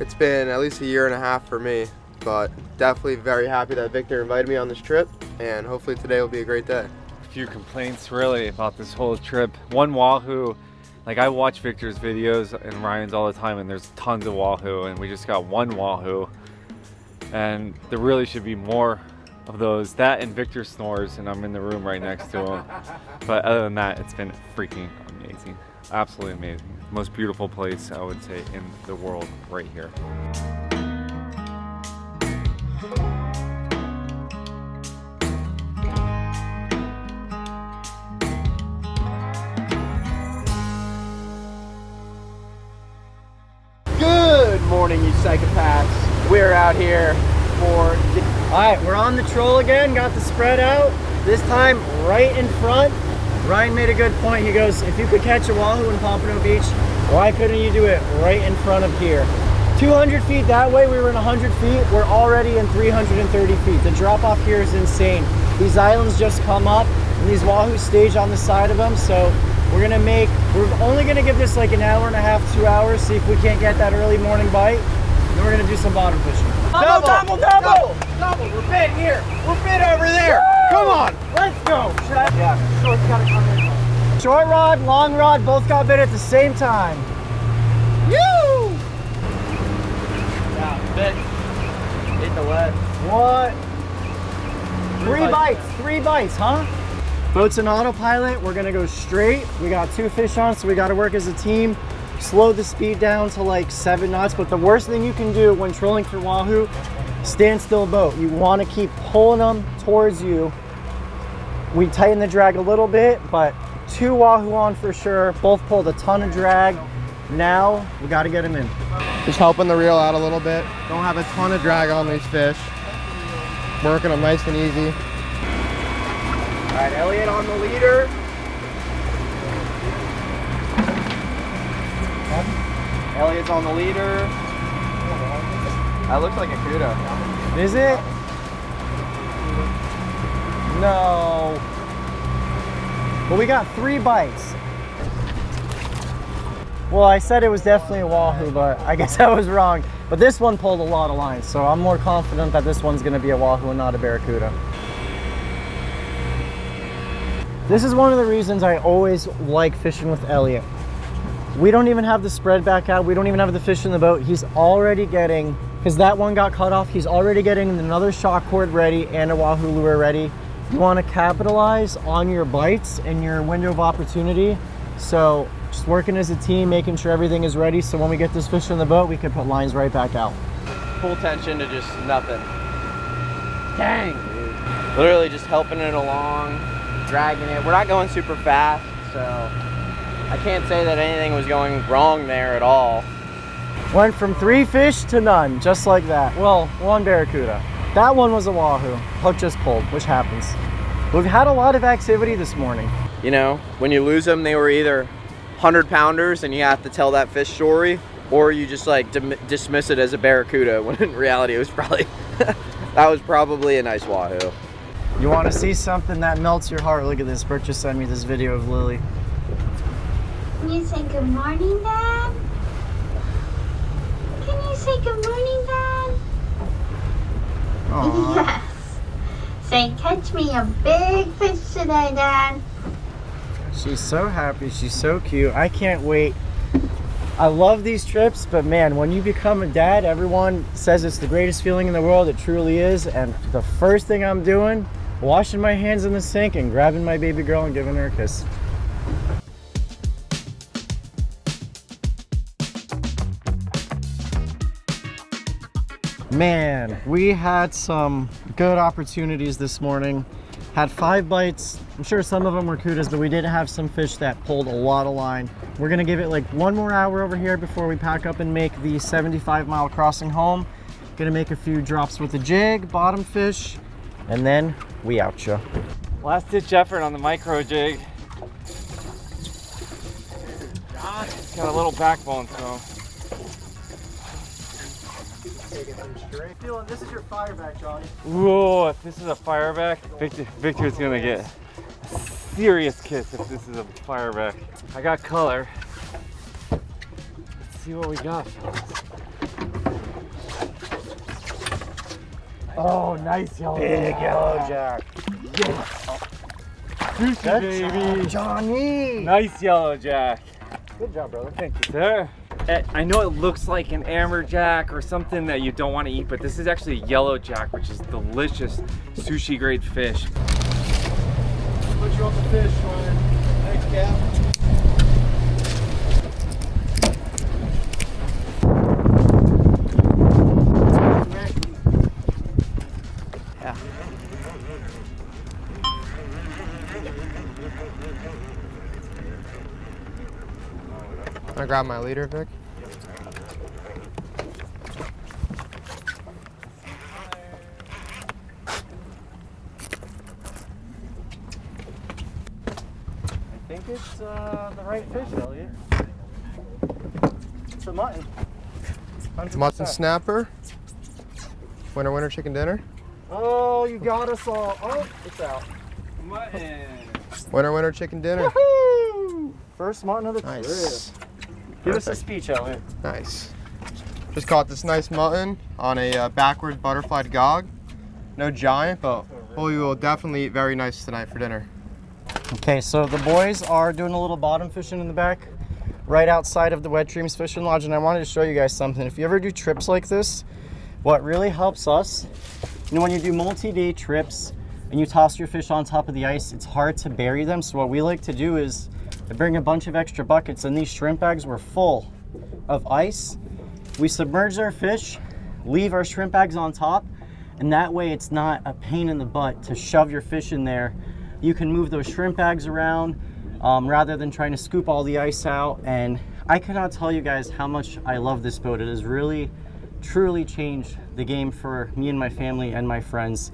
It's been at least 1.5 years for me, but definitely very happy that Victor invited me on this trip, and hopefully today will be a great day. A few complaints really about this whole trip. One wahoo, like I watch Victor's videos and Ryan's all the time, and there's tons of wahoo, and we just got 1 wahoo. And there really should be more of those. That and Victor snores, and I'm in the room right next to him. But other than that, it's been freaking amazing. Absolutely amazing. Most beautiful place, I would say, in the world right here. Good morning, you psychopaths. We're out here for the... All right, we're on the troll again, got the spread out. This time right in front. Ryan made a good point. He goes, if you could catch a wahoo in Pompano Beach, why couldn't you do it right in front of here? 200 feet that way, we were in 100 feet. We're already in 330 feet. The drop off here is insane. These islands just come up and these wahoo stage on the side of them. So we're only gonna give this like 1.5 hours, 2 hours, see if we can't get that early morning bite. And then we're gonna do some bottom fishing. Double! We're bit here. We're bit over there. Woo! Come on. Let's go. Yeah, short's gotta come in. Short rod, long rod, both got bit at the same time. Woo! Yeah, bit. Hit the lead. 3 bites, huh? Boat's in autopilot. We're gonna go straight. We got 2 fish on, so we gotta work as a team. Slow the speed down to like 7 knots, but the worst thing you can do when trolling for wahoo, stand still boat. You wanna keep pulling them towards you. We tighten the drag a little bit, but 2 wahoo on for sure. Both pulled a ton of drag. Now we gotta get them in. Just helping the reel out a little bit. Don't have a ton of drag on these fish. Working them nice and easy. All right, Elliot on the leader. Elliot's on the leader. That looks like a cuda. Is it? No. But we got 3 bites. Well, I said it was definitely a wahoo, but I guess I was wrong. But this one pulled a lot of lines, so I'm more confident that this one's gonna be a wahoo and not a barracuda. This is one of the reasons I always like fishing with Elliot. We don't even have the spread back out. We don't even have the fish in the boat. He's already getting, because that one got cut off, he's already getting another shock cord ready and a wahoo lure ready. You want to capitalize on your bites and your window of opportunity. So just working as a team, making sure everything is ready. So when we get this fish in the boat, we can put lines right back out. Full tension to just nothing. Dang, dude. Literally just helping it along, dragging it. We're not going super fast, so I can't say that anything was going wrong there at all. Went from 3 fish to none, just like that. Well, 1 barracuda. That one was a wahoo. Hook just pulled, which happens. We've had a lot of activity this morning. You know, when you lose them, they were either 100-pounders and you have to tell that fish story, or you just like dismiss it as a barracuda, when in reality it was probably, that was probably a nice wahoo. You want to see something that melts your heart? Look at this. Bert just sent me this video of Lily. Can you say good morning, Dad? Can you say good morning, Dad? Aww. Yes. Say, catch me a big fish today, Dad. She's so happy. She's so cute. I can't wait. I love these trips, but man, when you become a dad, everyone says it's the greatest feeling in the world. It truly is. And the first thing I'm doing, washing my hands in the sink and grabbing my baby girl and giving her a kiss. Man, we had some good opportunities this morning. Had 5 bites. I'm sure some of them were cudas, but we did have some fish that pulled a lot of line. We're gonna give it like 1 more hour over here before we pack up and make the 75-mile crossing home. Gonna make a few drops with the jig, bottom fish, and then we out ya. Last ditch effort on the micro jig. Got a little backbone, so. This is your fireback, Johnny. Whoa, if this is a fireback, Victor's gonna get a serious kiss if this is a fireback. I got color. Let's see what we got, fellas. Oh, nice yellow. Big yellow jack. Yes. Juicy, Good baby. job, Johnny. Nice yellow jack. Good job, brother. Thank you, sir. I know it looks like an amberjack or something that you don't want to eat, but this is actually a yellow jack, which is delicious sushi grade fish. Put you on the fish, Ryan. Thanks, Cap. Yeah. Can I grab my leader, Vic? I think it's the right fish, Elliot. It's a mutton. 100%. Mutton snapper. Winner, winner, chicken dinner. Oh, you got us all. Oh, it's out. Mutton. Winner, winner, chicken dinner. Woohoo! First mutton of the Nice. trip. Give us a speech, Elliot. Nice. Just caught this nice mutton on a backwards butterflied gog. No giant, but we will definitely eat very nice tonight for dinner. Okay, so the boys are doing a little bottom fishing in the back, right outside of the Wet Dreams Fishing Lodge, and I wanted to show you guys something. If you ever do trips like this, what really helps us, you know, when you do multi-day trips, and you toss your fish on top of the ice, it's hard to bury them. So what we like to do is bring a bunch of extra buckets, and these shrimp bags were full of ice. We submerge our fish, leave our shrimp bags on top, and that way it's not a pain in the butt to shove your fish in there. You can move those shrimp bags around rather than trying to scoop all the ice out. And I cannot tell you guys how much I love this boat. It has really, truly changed the game for me and my family and my friends.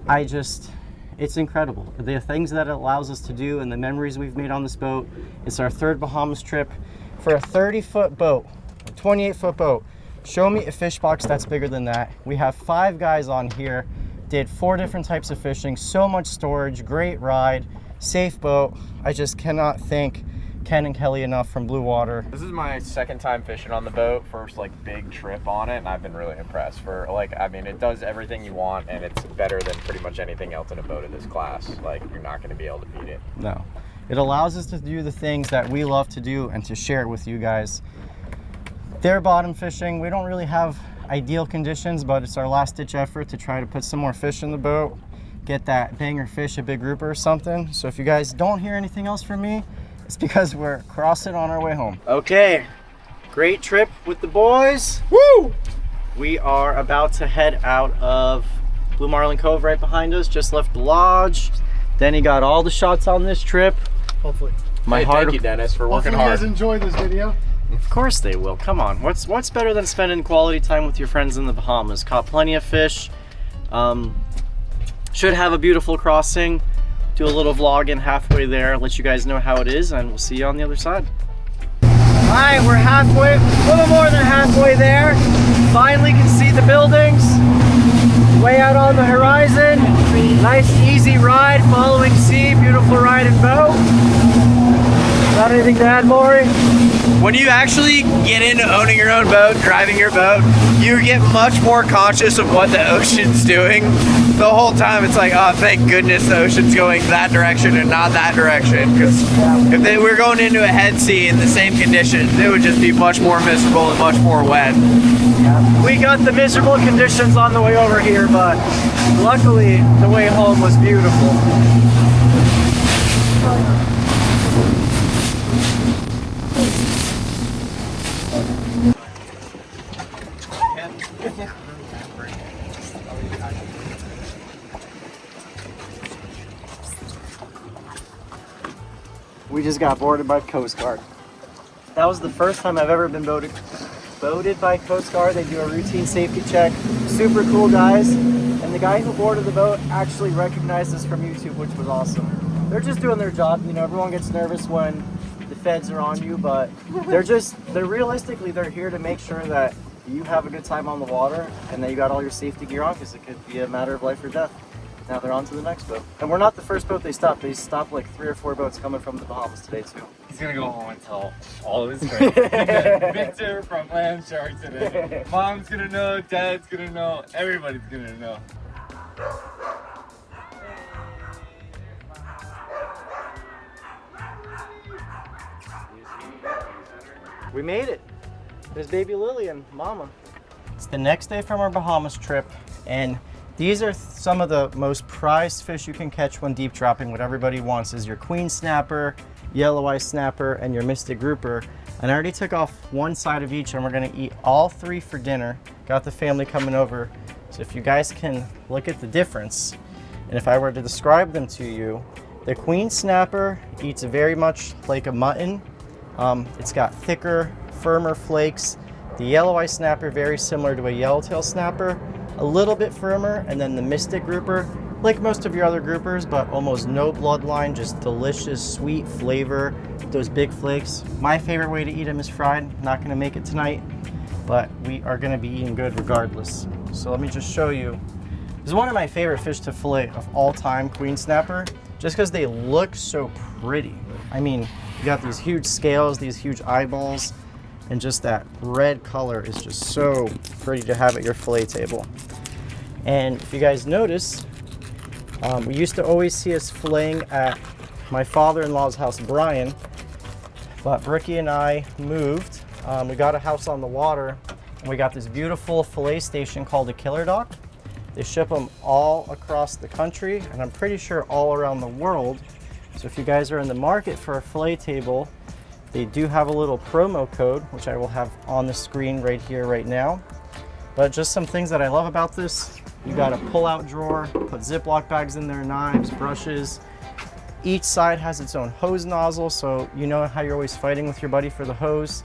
It's incredible. The things that it allows us to do and the memories we've made on this boat. It's our 3rd Bahamas trip. For a 30-foot boat, a 28-foot boat, show me a fish box that's bigger than that. We have 5 guys on here, did 4 different types of fishing, so much storage, great ride, safe boat. I just cannot thank Ken and Kelly enough from Bluewater. This is my 2nd time fishing on the boat, first like big trip on it, and I've been really impressed. For like, I mean, it does everything you want, and it's better than pretty much anything else in a boat of this class. Like, you're not going to be able to beat it. No, it allows us to do the things that we love to do and to share it with you guys. They're bottom fishing. We don't really have ideal conditions, but it's our last ditch effort to try to put some more fish in the boat, get that banger fish, a big grouper or something. So if you guys don't hear anything else from me, it's because we're crossing on our way home. Okay, great trip with the boys. Woo! We are about to head out of Blue Marlin Cove right behind us. Just left the lodge. Denny got all the shots on this trip. Hopefully. Thank you, Dennis, for working Hopefully hard. you guys enjoyed this video. Of course they will. Come on. What's better than spending quality time with your friends in the Bahamas? Caught plenty of fish. Should have a beautiful crossing. Do a little vlogging halfway there, let you guys know how it is, and we'll see you on the other side. All right, we're halfway, a little more than halfway there. Finally can see the buildings. Way out on the horizon. Nice easy ride, following sea, beautiful ride and boat. Got anything to add, Maury? When you actually get into owning your own boat, driving your boat, you get much more conscious of what the ocean's doing. The whole time it's like, oh, thank goodness the ocean's going that direction and not that direction. Because if they were going into a head sea in the same conditions, it would just be much more miserable and much more wet. We got the miserable conditions on the way over here, but luckily the way home was beautiful. We just got boarded by Coast Guard. That was the first time I've ever been boated by Coast Guard. They do a routine safety check. Super cool guys. And the guy who boarded the boat actually recognized us from YouTube, which was awesome. They're just doing their job. You know, everyone gets nervous when the feds are on you, but they're realistically, they're here to make sure that you have a good time on the water and that you got all your safety gear on, because it could be a matter of life or death. Now they're on to the next boat. And we're not the first boat they stopped. They stopped like 3 or 4 boats coming from the Bahamas today too. He's gonna go home and tell all of his friends. Victor from Land Shark today. Mom's gonna know, Dad's gonna know, everybody's gonna know. We made it. There's baby Lily and Mama. It's the next day from our Bahamas trip, and these are some of the most prized fish you can catch when deep dropping. What everybody wants is your queen snapper, yelloweye snapper, and your mystic grouper. And I already took off one side of each, and we're gonna eat all 3 for dinner. Got the family coming over. So if you guys can look at the difference, and if I were to describe them to you, the queen snapper eats very much like a mutton. It's got thicker, firmer flakes. The yelloweye snapper, very similar to a yellowtail snapper, a little bit firmer. And then the mystic grouper, like most of your other groupers, but almost no bloodline, just delicious, sweet flavor, those big flakes. My favorite way to eat them is fried. Not gonna make it tonight, but we are gonna be eating good regardless. So let me just show you. This is one of my favorite fish to fillet of all time, queen snapper, just because they look so pretty. I mean, you got these huge scales, these huge eyeballs, and just that red color is just so pretty to have at your fillet table. And if you guys notice, we used to always see us filleting at my father-in-law's house, Brian, but Brookie and I moved. We got a house on the water, and we got this beautiful fillet station called a Killer Dock. They ship them all across the country, and I'm pretty sure all around the world. So if you guys are in the market for a fillet table, they do have a little promo code, which I will have on the screen right here, right now. But just some things that I love about this. You got a pull-out drawer, put Ziploc bags in there, knives, brushes. Each side has its own hose nozzle, so you know how you're always fighting with your buddy for the hose.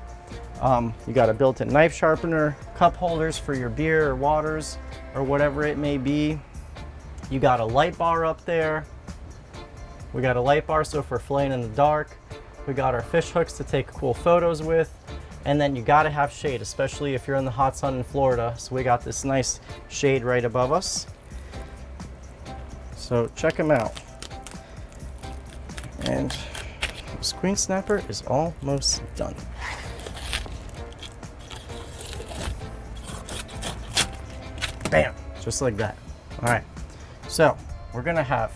You got a built-in knife sharpener, cup holders for your beer or waters or whatever it may be. You got a light bar up there. We got a light bar so for filleting in the dark. We got our fish hooks to take cool photos with. And then you gotta have shade, especially if you're in the hot sun in Florida. So we got this nice shade right above us. So check them out. And the screen snapper is almost done. Bam, just like that. All right, so we're gonna have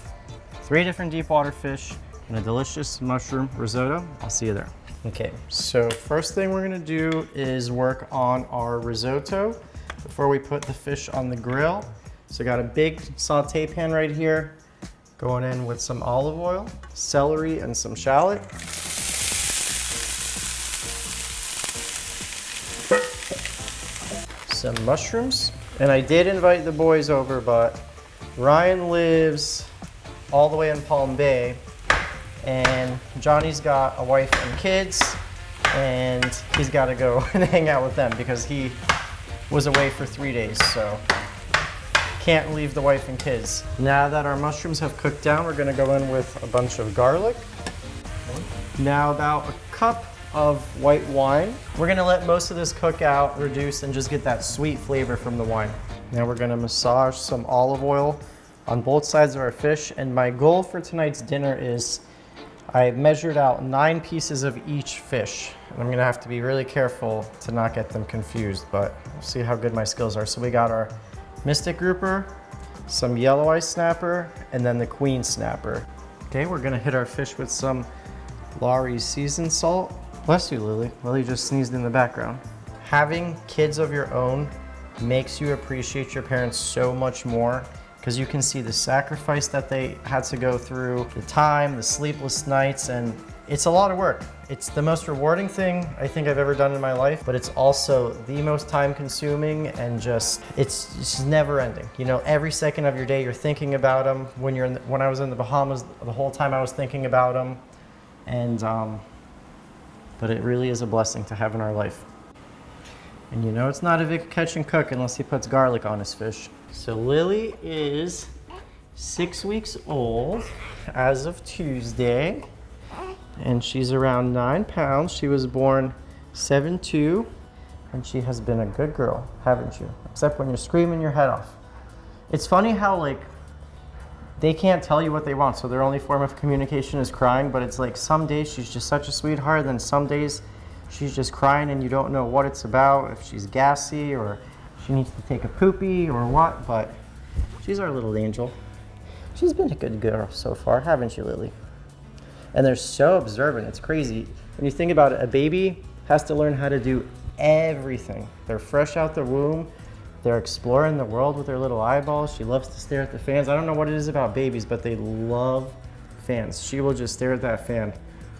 3 different deep water fish and a delicious mushroom risotto. I'll see you there. Okay, so first thing we're gonna do is work on our risotto before we put the fish on the grill. So I got a big saute pan right here, going in with some olive oil, celery, and some shallot. Some mushrooms. And I did invite the boys over, but Ryan lives all the way in Palm Bay, and Johnny's got a wife and kids, and he's got to go and hang out with them because he was away for 3 days, so can't leave the wife and kids. Now that our mushrooms have cooked down, we're gonna go in with a bunch of garlic. Now about a cup of white wine. We're gonna let most of this cook out, reduce, and just get that sweet flavor from the wine. Now we're gonna massage some olive oil on both sides of our fish, and my goal for tonight's dinner is I measured out 9 pieces of each fish, and I'm gonna have to be really careful to not get them confused, but we'll see how good my skills are. So we got our mystic grouper, some yelloweye snapper, and then the queen snapper. Okay, we're gonna hit our fish with some Laurie's seasoned salt. Bless you, Lily. Lily just sneezed in the background. Having kids of your own makes you appreciate your parents so much more, because you can see the sacrifice that they had to go through, the time, the sleepless nights, and it's a lot of work. It's the most rewarding thing I think I've ever done in my life, but it's also the most time consuming, and it's just never ending. You know, every second of your day you're thinking about them. When I was in the Bahamas, the whole time I was thinking about them, and but it really is a blessing to have in our life. And you know it's not a big catch and cook unless he puts garlic on his fish. So Lily is 6 weeks old as of Tuesday, and she's around 9 pounds. She was born 7'2", and she has been a good girl, haven't you? Except when you're screaming your head off. It's funny how like they can't tell you what they want, so their only form of communication is crying, but it's like some days she's just such a sweetheart, then some days she's just crying and you don't know what it's about, if she's gassy or she needs to take a poopy or what, but she's our little angel. She's been a good girl so far, haven't you, Lily? And they're so observant, it's crazy. When you think about it, a baby has to learn how to do everything. They're fresh out the womb, they're exploring the world with their little eyeballs. She loves to stare at the fans. I don't know what it is about babies, but they love fans. She will just stare at that fan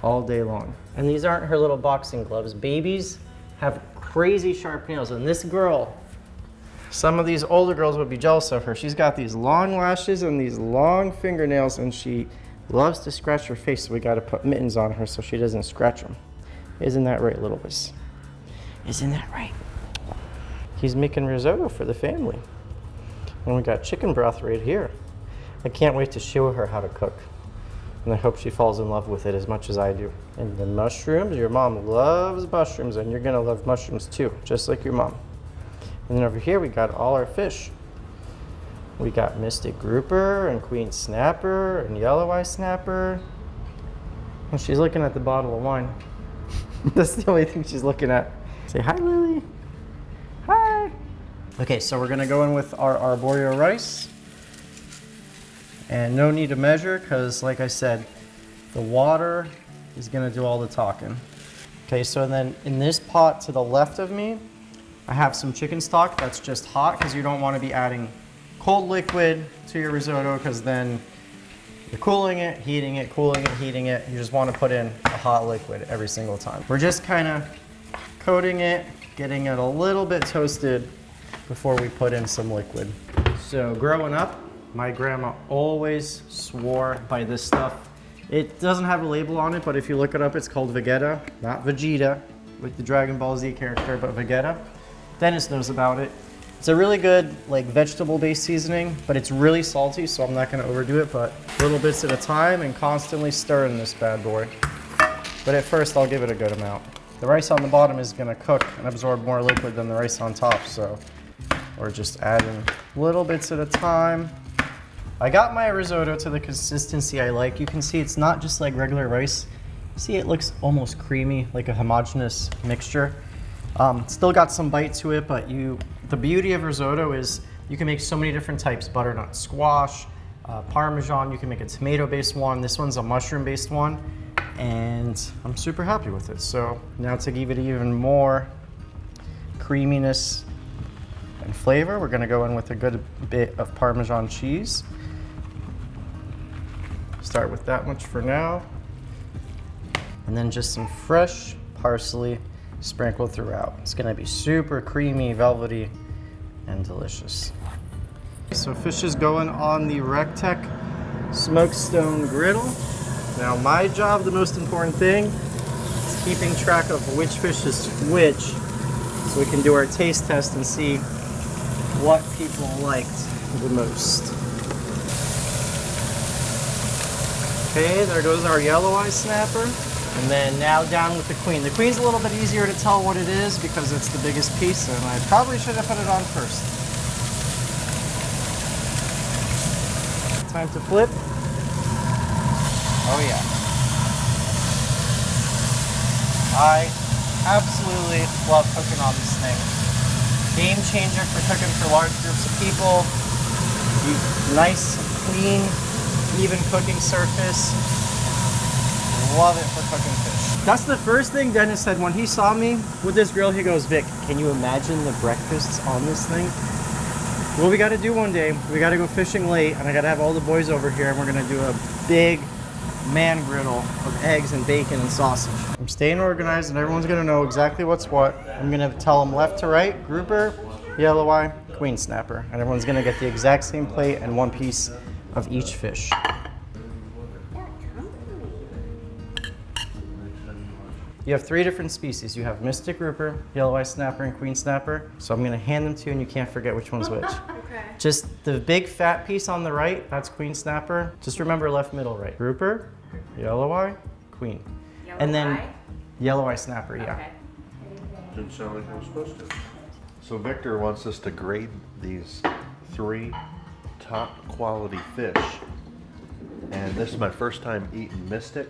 all day long. And these aren't her little boxing gloves. Babies have crazy sharp nails, and this girl, some of these older girls would be jealous of her. She's got these long lashes and these long fingernails, and she loves to scratch her face, so we gotta put mittens on her so she doesn't scratch them. Isn't that right, little miss? Isn't that right? He's making risotto for the family. And we got chicken broth right here. I can't wait to show her how to cook. And I hope she falls in love with it as much as I do. And the mushrooms, your mom loves mushrooms, and you're gonna love mushrooms too, just like your mom. And then over here we got all our fish. We got mystic grouper and queen snapper and yelloweye snapper. And she's looking at the bottle of wine. That's the only thing she's looking at. Say hi, Lily. Hi. Okay, so we're gonna go in with our arborio rice. And no need to measure, because like I said, the water is gonna do all the talking. Okay, so then in this pot to the left of me, I have some chicken stock that's just hot, because you don't want to be adding cold liquid to your risotto because then you're cooling it, heating it, cooling it, heating it. You just want to put in a hot liquid every single time. We're just kind of coating it, getting it a little bit toasted before we put in some liquid. So growing up, my grandma always swore by this stuff. It doesn't have a label on it, but if you look it up, it's called Vegeta, not Vegeta, with the Dragon Ball Z character, but Vegeta. Dennis knows about it. It's a really good like vegetable-based seasoning, but it's really salty, so I'm not gonna overdo it, but little bits at a time and constantly stirring this bad boy. But at first, I'll give it a good amount. The rice on the bottom is gonna cook and absorb more liquid than the rice on top, so we're just adding little bits at a time. I got my risotto to the consistency I like. You can see it's not just like regular rice. See, it looks almost creamy, like a homogeneous mixture. Still got some bite to it, but the beauty of risotto is you can make so many different types. Butternut squash, Parmesan, you can make a tomato-based one. This one's a mushroom-based one, and I'm super happy with it. So now to give it even more creaminess and flavor, we're gonna go in with a good bit of Parmesan cheese. Start with that much for now. And then just some fresh parsley sprinkled throughout. It's gonna be super creamy, velvety, and delicious. So fish is going on the recteq smokestone griddle. Now my job, the most important thing, is keeping track of which fish is which, so we can do our taste test and see what people liked the most. Okay, there goes our yelloweye snapper. And then now down with the queen. The queen's a little bit easier to tell what it is because it's the biggest piece, and I probably should have put it on first. Time to flip. Oh yeah. I absolutely love cooking on this thing. Game changer for cooking for large groups of people. Nice, clean, even cooking surface. Love it for cooking fish. That's the first thing Dennis said when he saw me with this grill. He goes, Vic, can you imagine the breakfasts on this thing? Well, we got to do one day. We got to go fishing late, and I got to have all the boys over here, and we're going to do a big man griddle of eggs and bacon and sausage. I'm staying organized, and everyone's going to know exactly what's what. I'm going to tell them left to right, grouper, yelloweye, queen snapper, and everyone's going to get the exact same plate and one piece of each fish. You have 3 different species. You have mystic grouper, yelloweye snapper, and queen snapper. So I'm gonna hand them to you and you can't forget which one's which. Okay. Just the big fat piece on the right, that's queen snapper. Just remember left, middle, right. Grouper, yelloweye, queen. Yelloweye? And then yelloweye snapper, yeah. Okay. Didn't sound like I was supposed to. So Victor wants us to grade these 3 top quality fish. And this is my first time eating mystic.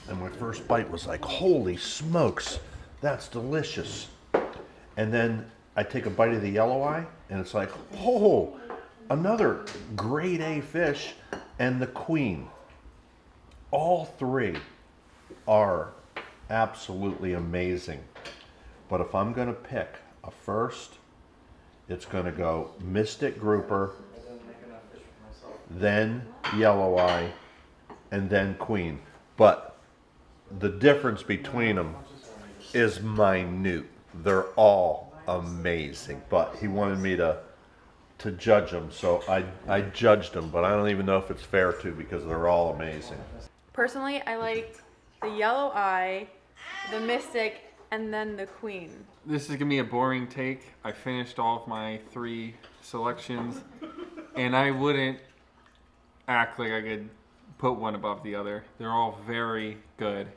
And my first bite was like, holy smokes, that's delicious. And then I take a bite of the yelloweye, and it's like, oh, another grade A fish, and the queen. All 3 are absolutely amazing. But if I'm gonna pick a first, it's gonna go mystic grouper, then yelloweye, and then queen. But the difference between them is minute. They're all amazing, but he wanted me to judge them, so I judged them, but I don't even know if it's fair to because they're all amazing. Personally, I liked the yelloweye, the mystic, and then the queen. This is gonna be a boring take. I finished all of my 3 selections, and I wouldn't act like I could put one above the other. They're all very good.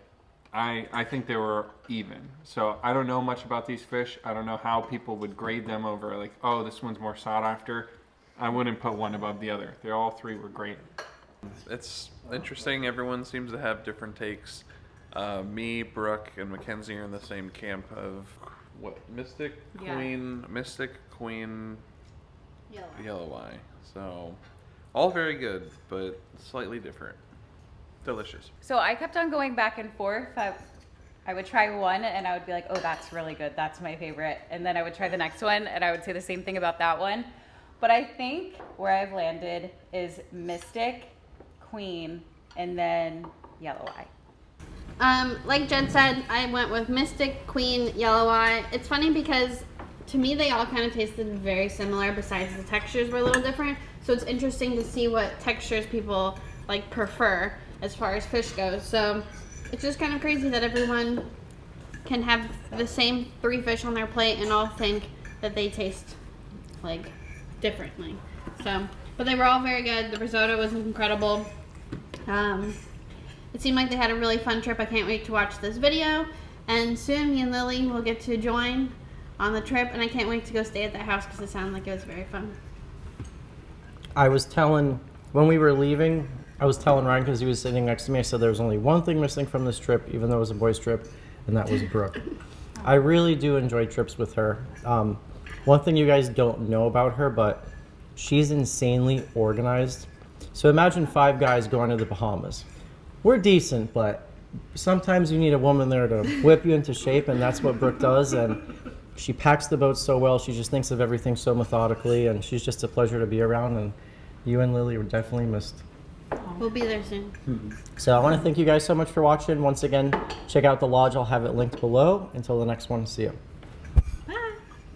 I think they were even. So I don't know much about these fish. I don't know how people would grade them over like, oh, this one's more sought after. I wouldn't put one above the other. They all 3 were great. It's interesting. Everyone seems to have different takes. Me, Brooke, and Mackenzie are in the same camp of what? Mystic, Queen, Mystic, Queen, Yelloweye. So all very good, but slightly different. Delicious. So I kept on going back and forth. I would try one and I would be like, oh, that's really good. That's my favorite. And then I would try the next one and I would say the same thing about that one. But I think where I've landed is Mystic, Queen, and then Yelloweye. Like Jen said, I went with Mystic, Queen, Yelloweye. It's funny because to me they all kind of tasted very similar, besides the textures were a little different. So it's interesting to see what textures people like prefer as far as fish goes. So it's just kind of crazy that everyone can have the same 3 fish on their plate and all think that they taste like differently. So, but they were all very good. The risotto was incredible. It seemed like they had a really fun trip. I can't wait to watch this video. And soon me and Lily will get to join on the trip, and I can't wait to go stay at that house because it sounded like it was very fun. I was telling, when we were leaving, I was telling Ryan because he was sitting next to me, I said there was only one thing missing from this trip, even though it was a boys' trip, and that was Brooke. I really do enjoy trips with her. One thing you guys don't know about her, but she's insanely organized. So imagine 5 guys going to the Bahamas. We're decent, but sometimes you need a woman there to whip you into shape, and that's what Brooke does. And she packs the boat so well. She just thinks of everything so methodically, and she's just a pleasure to be around. And you and Lily were definitely missed. We'll be there soon. So I want to thank you guys so much for watching. Once again, check out the lodge. I'll have it linked below. Until the next one, see you.